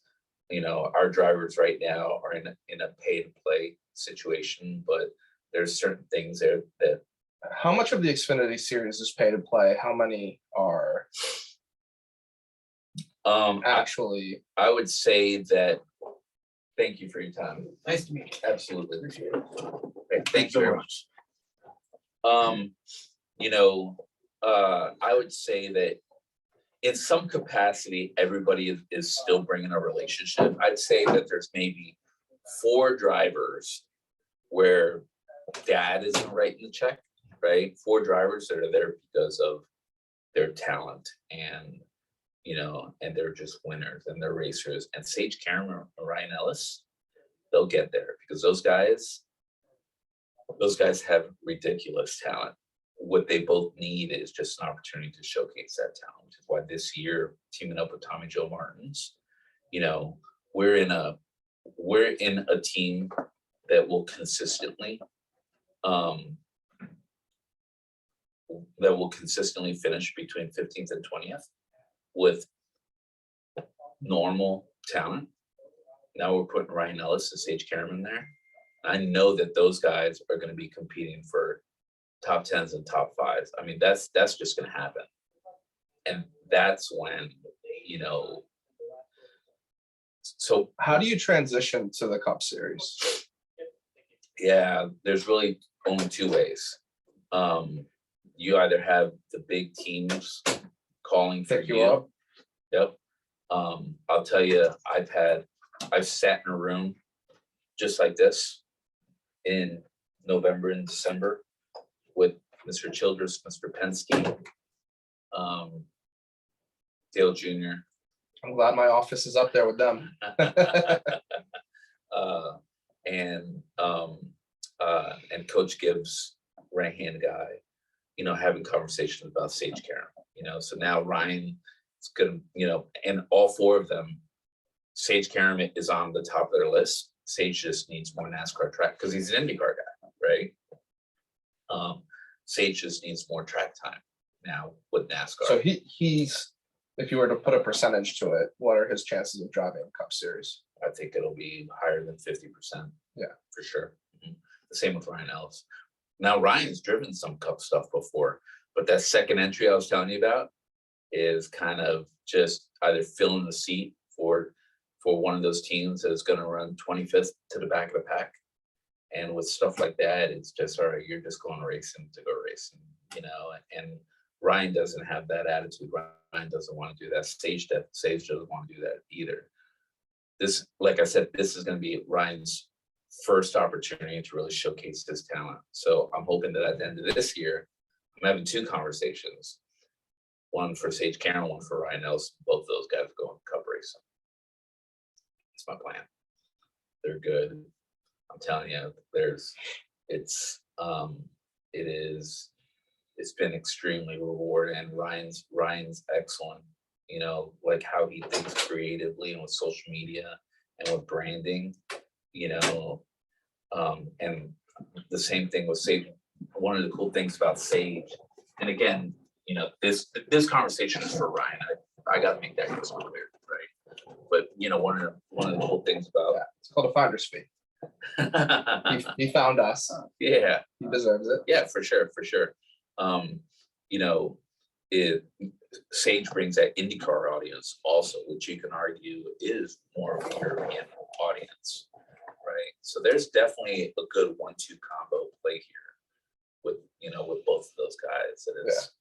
Our drivers right now are in a pay to play situation, but there's certain things there that. How much of the Xfinity series is pay to play? How many are actually? I would say that. Thank you for your time. Nice to meet you. Absolutely appreciate it. Thank you very much. I would say that in some capacity, everybody is still bringing a relationship. I'd say that there's maybe 4 drivers where dad isn't writing the check, right? 4 drivers that are there because of their talent and, and they're just winners and they're racers. And Sage Cameron and Ryan Ellis, they'll get there because those guys have ridiculous talent. What they both need is just an opportunity to showcase that talent, which is why this year, teaming up with Tommy Joe Martins, we're in a team that will consistently finish between 15th and 20th with normal talent. Now we're putting Ryan Ellis and Sage Cameron there. I know that those guys are going to be competing for top 10s and top 5s. I mean, that's just going to happen. And that's when, so how do you transition to the Cup Series? Yeah, there's really only 2 ways. You either have the big teams calling for Pick you up. Yep. I'll tell you, I've sat in a room just like this in November and December with Mr. Childress, Mr. Penske, Dale Jr. I'm glad my office is up there with them. And Coach Gibbs, right-hand guy, you know, having conversations about Sage Karam, so now Ryan is gonna, and all four of them, Sage Karam is on the top of their list. Sage just needs more NASCAR track because he's an IndyCar guy, right? Sage just needs more track time now with NASCAR. So he's, if you were to put a percentage to it, what are his chances of driving a Cup Series? I think it'll be higher than 50%. Yeah, for sure. The same with Ryan Ellis. Now Ryan's driven some Cup stuff before, but that second entry I was telling you about is kind of just either filling the seat for one of those teams that is going to run 25th to the back of the pack. And with stuff like that, it's just, all right, you're just going racing to go racing, and Ryan doesn't have that attitude. Ryan doesn't want to do that. Sage doesn't want to do that either. This, like I said, this is going to be Ryan's first opportunity to really showcase his talent. So I'm hoping that at the end of this year, I'm having two conversations, one for Sage Karam, one for Ryan Ellis. Both of those guys go in Cup racing. It's my plan. They're good. I'm telling you, it's been extremely rewarding. Ryan's excellent, like how he thinks creatively and with social media and with branding, and the same thing with Sage. One of the cool things about Sage, and again, this conversation is for Ryan. I got to make that crystal clear, right? But one of the cool things about it's called a finder's fee. He found us. Yeah, he deserves it. Yeah, for sure. Sage brings that IndyCar audience also, which you can argue is more of a European audience, right? So there's definitely a good 1-2 combo play here with both of those guys. It is,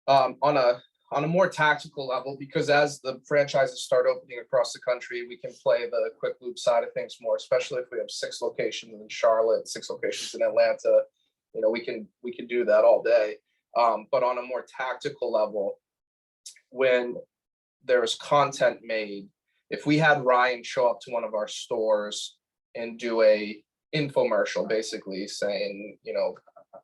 On a more tactical level, because as the franchises start opening across the country, we can play the quick lube side of things more, especially if we have 6 locations in Charlotte, 6 locations in Atlanta. We can do that all day. But on a more tactical level, when there's content made, if we had Ryan show up to one of our stores and do a infomercial, basically saying,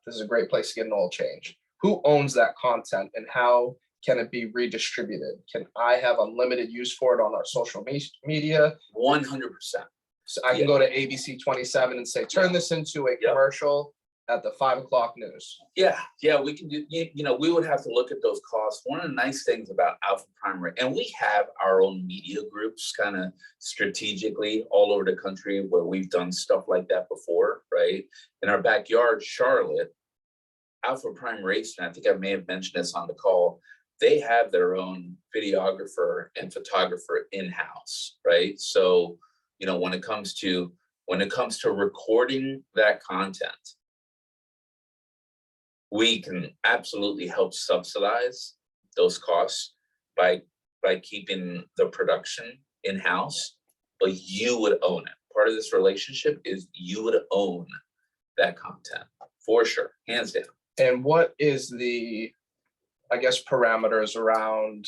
this is a great place to get an oil change. Who owns that content and how can it be redistributed? Can I have unlimited use for it on our social media? 100%. So I can go to ABC 27 and say, turn this into a commercial at the 5 o'clock news. Yeah, we can do, we would have to look at those costs. One of the nice things about Alpha Primary, and we have our own media groups kind of strategically all over the country where we've done stuff like that before, right? In our backyard, Charlotte, Alpha Prime Racing, I think I may have mentioned this on the call, they have their own videographer and photographer in-house, right? So, when it comes to recording that content, we can absolutely help subsidize those costs by keeping the production in-house, but you would own it. Part of this relationship is you would own that content for sure, hands down. And what is the, I guess, parameters around,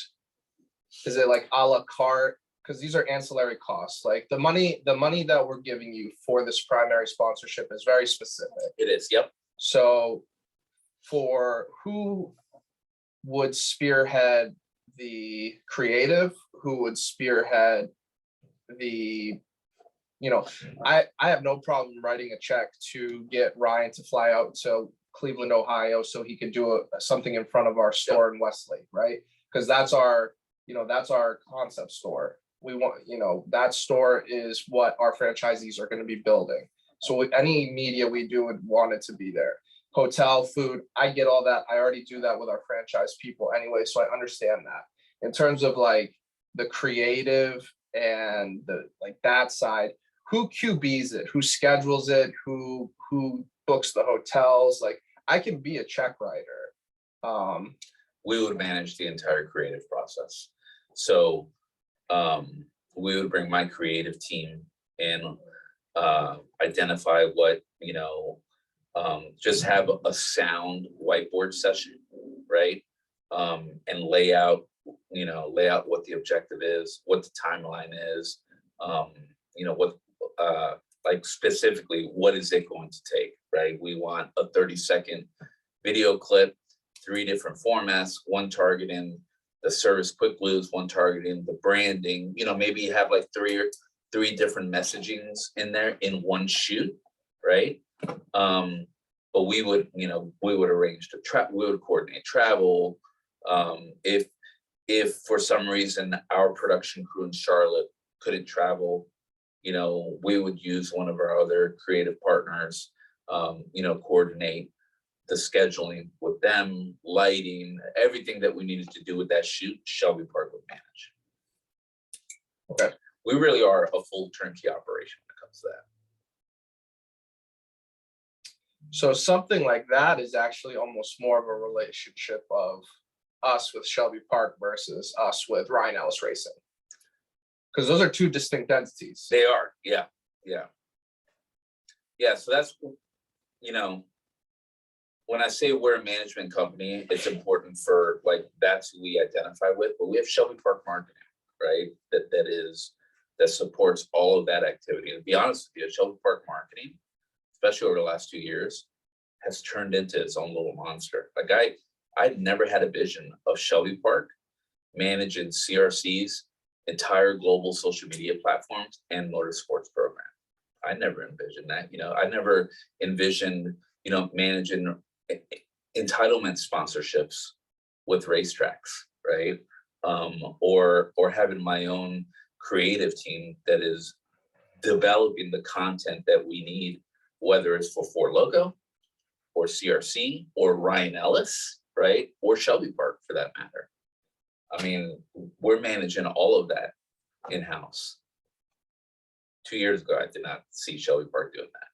is it like a la carte? Because these are ancillary costs. Like the money that we're giving you for this primary sponsorship is very specific. It is, yep. So for who would spearhead the creative, who would spearhead the, I have no problem writing a check to get Ryan to fly out to Cleveland, Ohio, so he could do something in front of our store in Westlake, right? Because that's our concept store. We want, that store is what our franchisees are going to be building. So any media we do would want it to be there. Hotel, food, I get all that. I already do that with our franchise people anyway, so I understand that. In terms of like the creative and the that side, who QBs it, who schedules it, who books the hotels? Like I can be a check writer. We would manage the entire creative process. So we would bring my creative team in, identify what, just have a sound whiteboard session, right? And lay out what the objective is, what the timeline is, what, like specifically, what is it going to take, right? We want a 30-second video clip, 3 different formats, one targeting the service quick lubes, one targeting the branding, maybe you have like three different messagings in there in one shoot, right? But we would arrange we would coordinate travel. If for some reason our production crew in Charlotte couldn't travel, we would use one of our other creative partners, coordinate the scheduling with them, lighting, everything that we needed to do with that shoot, Shelby Park would manage. Okay. We really are a full turnkey operation when it comes to that. So something like that is actually almost more of a relationship of us with Shelby Park versus us with Ryan Ellis Racing. Because those are 2 distinct entities. They are, yeah. So that's, when I say we're a management company, it's important for that's who we identify with, but we have Shelby Park Marketing, right? That supports all of that activity. And to be honest with you, Shelby Park Marketing, especially over the last 2 years, has turned into its own little monster. I'd never had a vision of Shelby Park managing CRC's entire global social media platforms and motorsports program. I never envisioned that. I never envisioned, managing entitlement sponsorships with racetracks, right? Or having my own creative team that is developing the content that we need, whether it's for Ford Loco or CRC or Ryan Ellis, right? Or Shelby Park for that matter. I mean, we're managing all of that in-house. 2 years ago, I did not see Shelby Park doing that.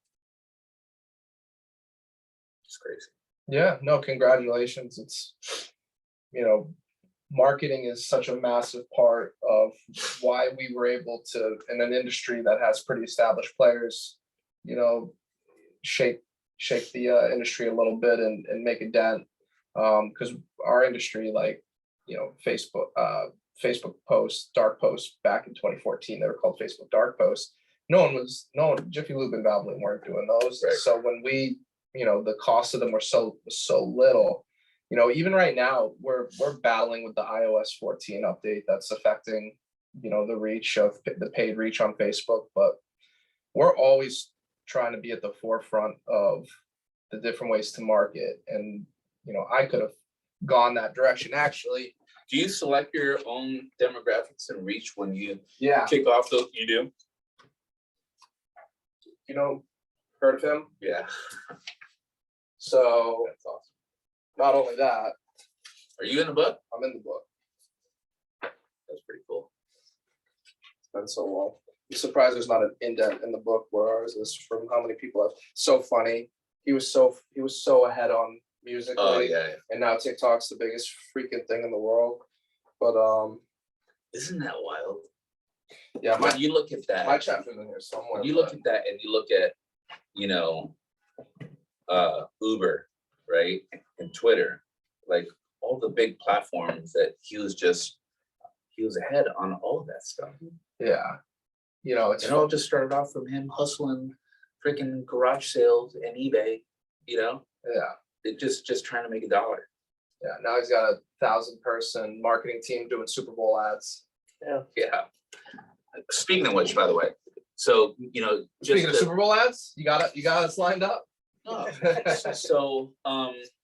It's crazy. Yeah, no, congratulations. It's, marketing is such a massive part of why we were able to, in an industry that has pretty established players, shake the industry a little bit and make a dent. Because our industry, Facebook posts, dark posts back in 2014, they were called Facebook dark posts. Jiffy Lube and Valvoline weren't doing those. Right. So when we, the cost of them were so little, even right now we're battling with the iOS 14 update that's affecting, the reach of the paid reach on Facebook, but we're always trying to be at the forefront of the different ways to market. And, I could have gone that direction actually. Do you select your own demographics and reach when you Yeah. kick off those? You do? Heard of him? Yeah. So That's awesome. not only that, Are you in the book? I'm in the book. That's pretty cool. It's been so long. I'm surprised there's not an indent in the book where ours is from how many people have. So funny. He was so ahead on musically. Oh yeah. And now TikTok's the biggest freaking thing in the world. But Isn't that wild? yeah, When you look at that, my chapter's in here somewhere. when you look at that and you look at, Uber, right? And Twitter, all the big platforms that he was ahead on all of that stuff. yeah. It's It all just started off from him hustling freaking garage sales and eBay, yeah. it just trying to make $1. Yeah. Now he's got a 1,000-person marketing team doing Super Bowl ads. Yeah. Speaking of which, by the way, so Speaking of Super Bowl ads, you got us lined up. Oh, so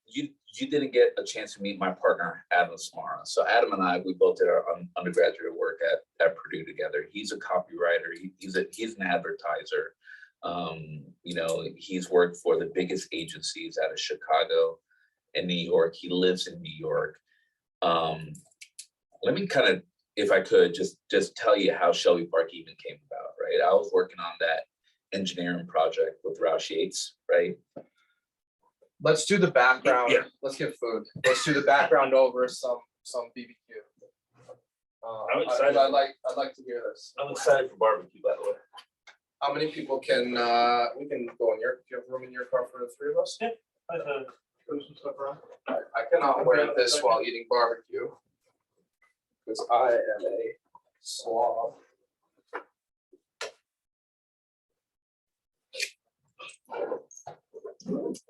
you didn't get a chance to meet my partner Adam Samara. So Adam and I, we both did our undergraduate work at Purdue together. He's a copywriter. He's an advertiser. He's worked for the biggest agencies out of Chicago and New York. He lives in New York. Let me kind of, if I could, just tell you how Shelby Park even came about, right? I was working on that engineering project with Roush Yates, right? Let's do the background. Yeah. Let's get food. Let's do the background over some BBQ. I'm excited. I'd like to hear this. I'm excited for barbecue, by the way. How many people can, we can go in your, do you have room in your car for the three of us? Move some stuff around. I cannot wear this while eating barbecue. Because I am a slob. I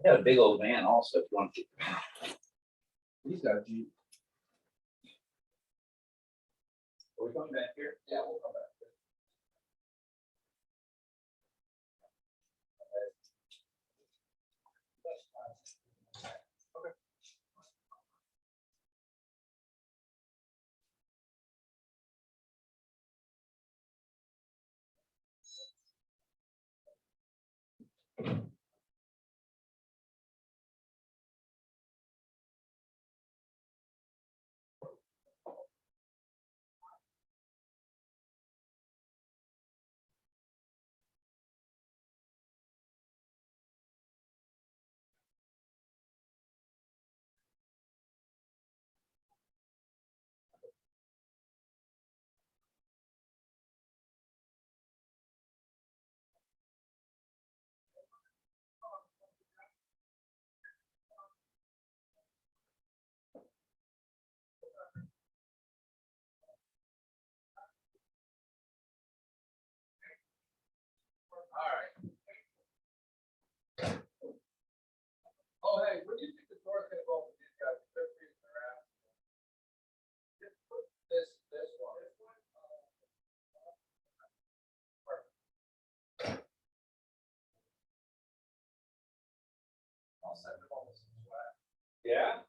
got a big old van also, if you want to. He's got a Jeep. Are we coming back here? Yeah, we'll come back. All right. Oh, hey, what do you think the door's gonna go with these guys? They're freezing their ass. Just put this one. I'll send them all some swag. Yeah?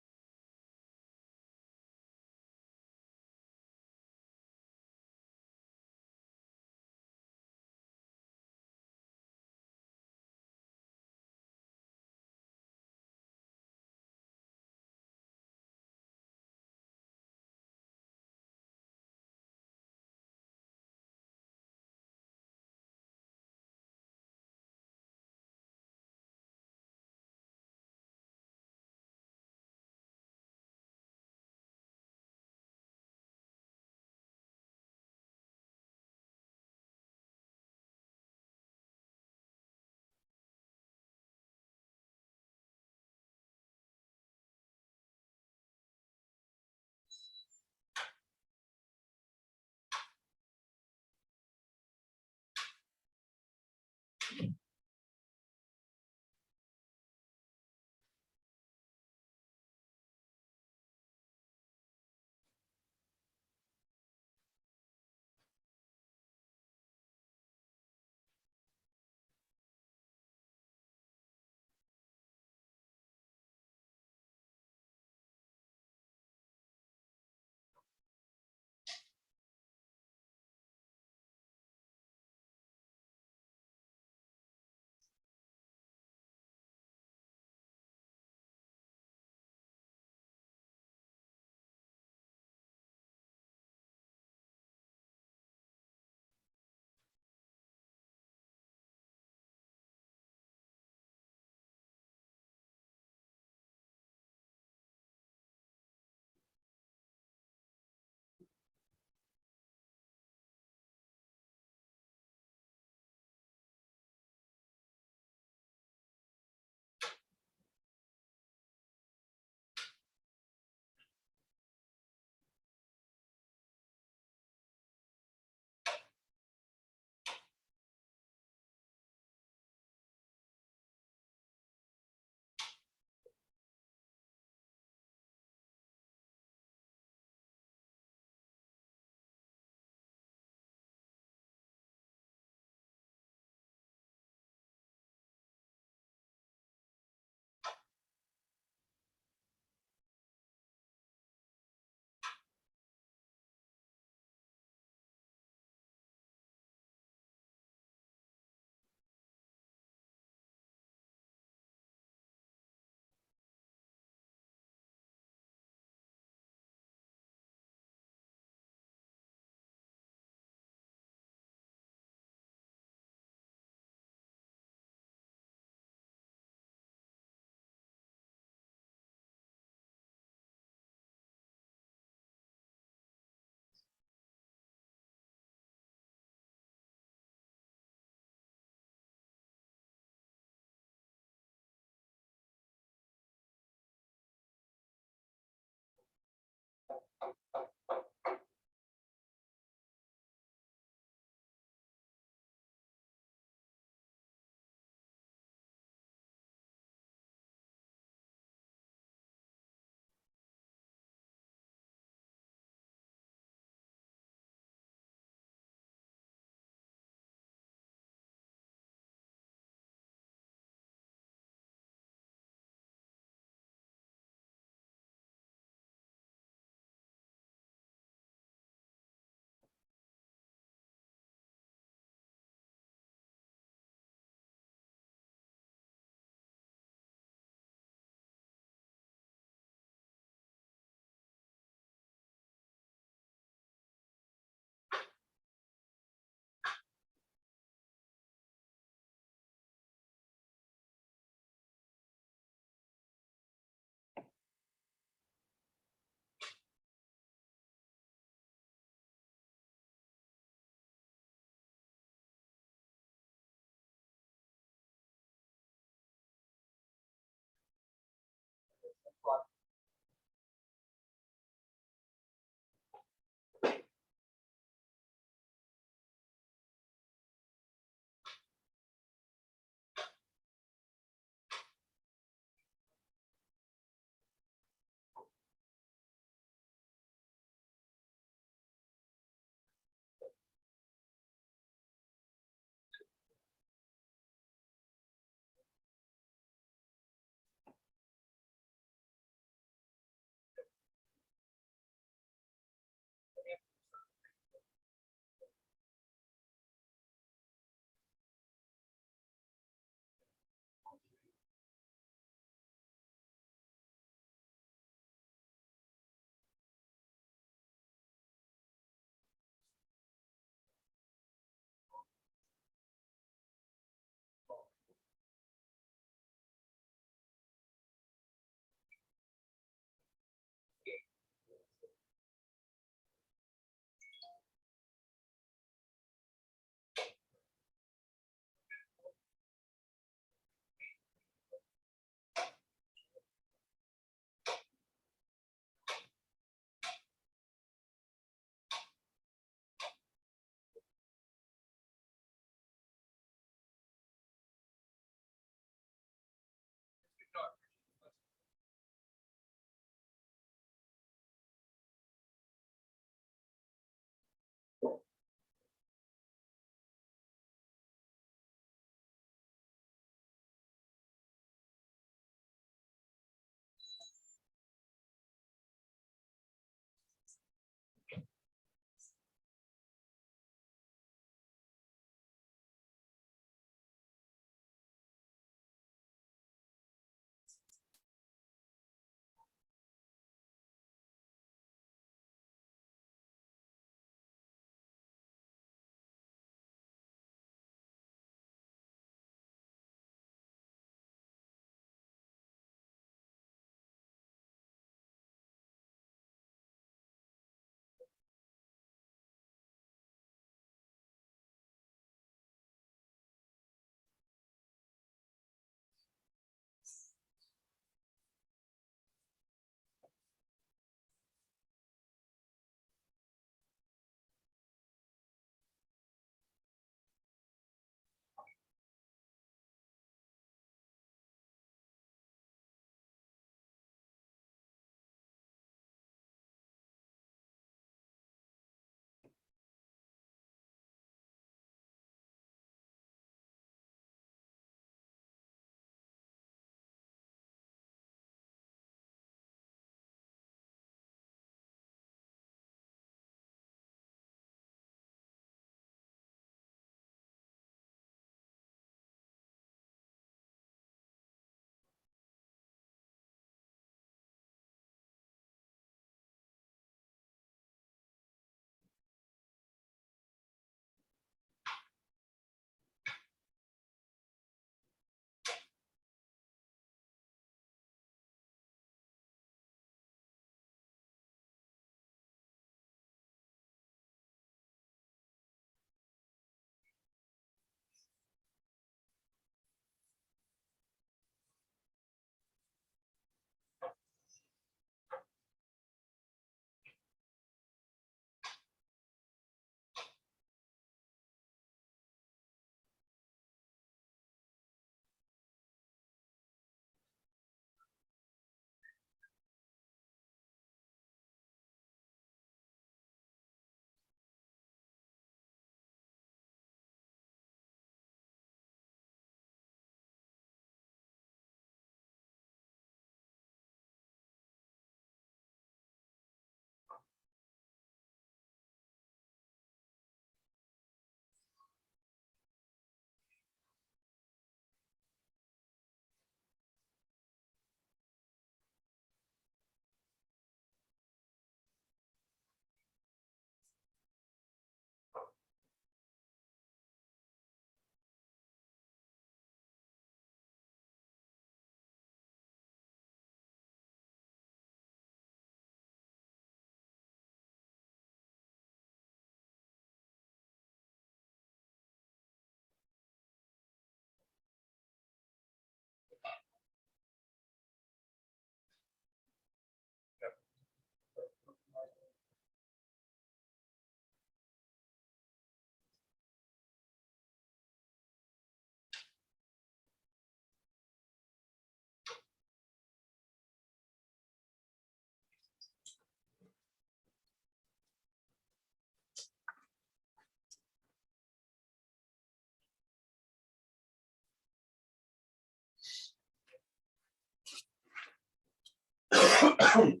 Hey,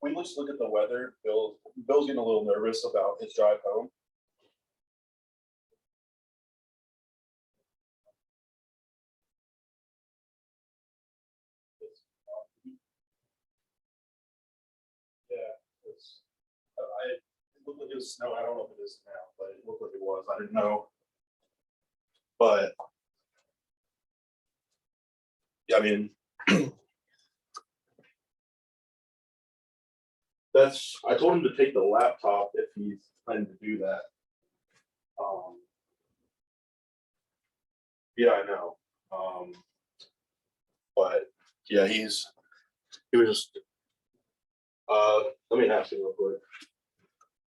we let's look at the weather. Bill's getting a little nervous about his drive home. Yeah, it looked like it was snow. I don't know if it is now, but it looked like it was. I didn't know. But yeah, I mean, I told him to take the laptop if he's planning to do that. Yeah, I know. But yeah, he was just, let me ask you real quick.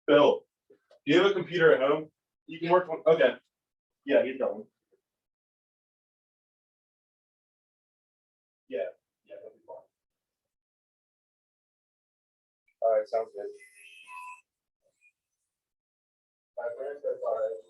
Bill, do you have a computer at home? You can work on, okay. Yeah, he's going. Yeah, that'll be fine. All right, sounds good. My friend says, all right, okay.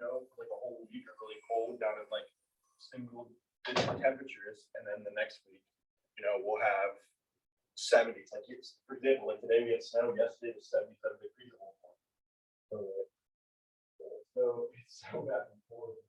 snow for like a whole week or really cold down at like single digit temperatures, and then the next week, we'll have 70s. Like it's, for example, like today we had snow. Yesterday it was 77 degrees at one point. So it's so back and forth.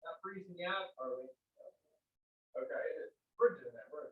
Not freezing out, are we? Okay, we're doing that, we're.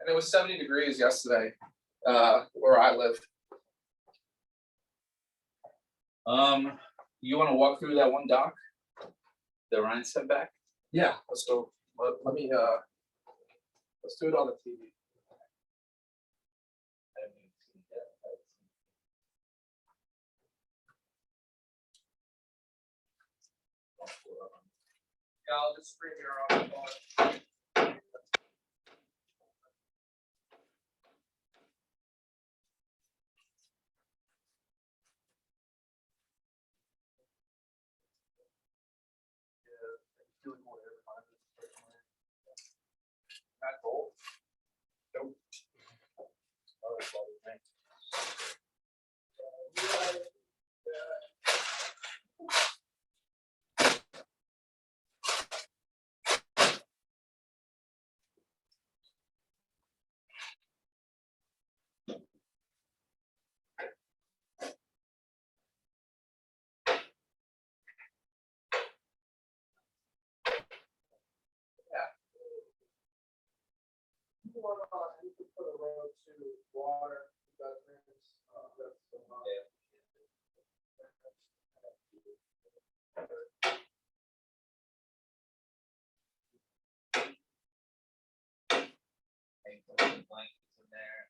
And it was 70 degrees yesterday, where I live. You want to walk through that one dock? The Ryan setback? Yeah, let's go. Let me, let's do it on the TV. Yeah, I'll just stream your own phone. Not cold. Nope. Put a road to water. Blankets in there.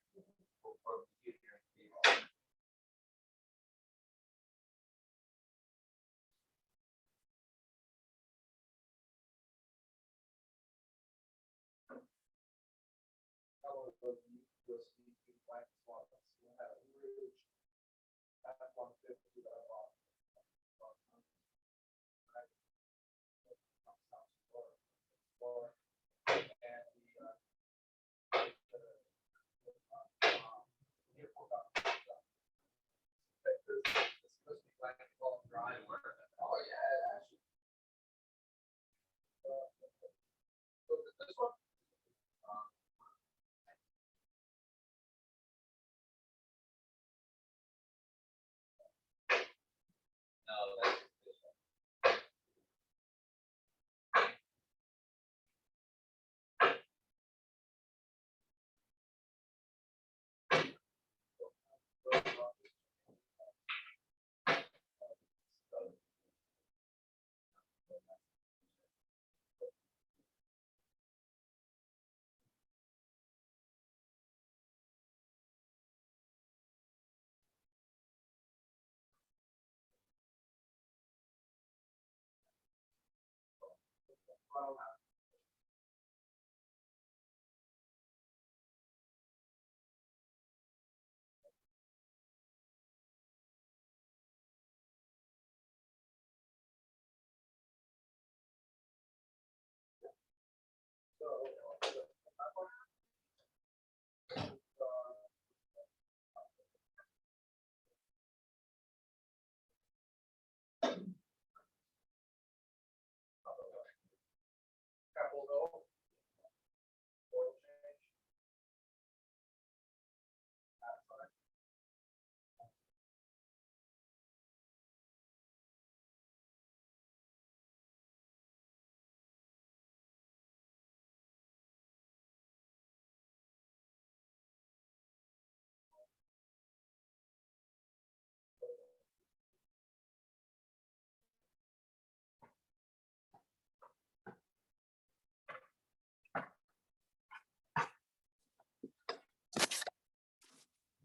Oh yeah. This one. No, that's this one.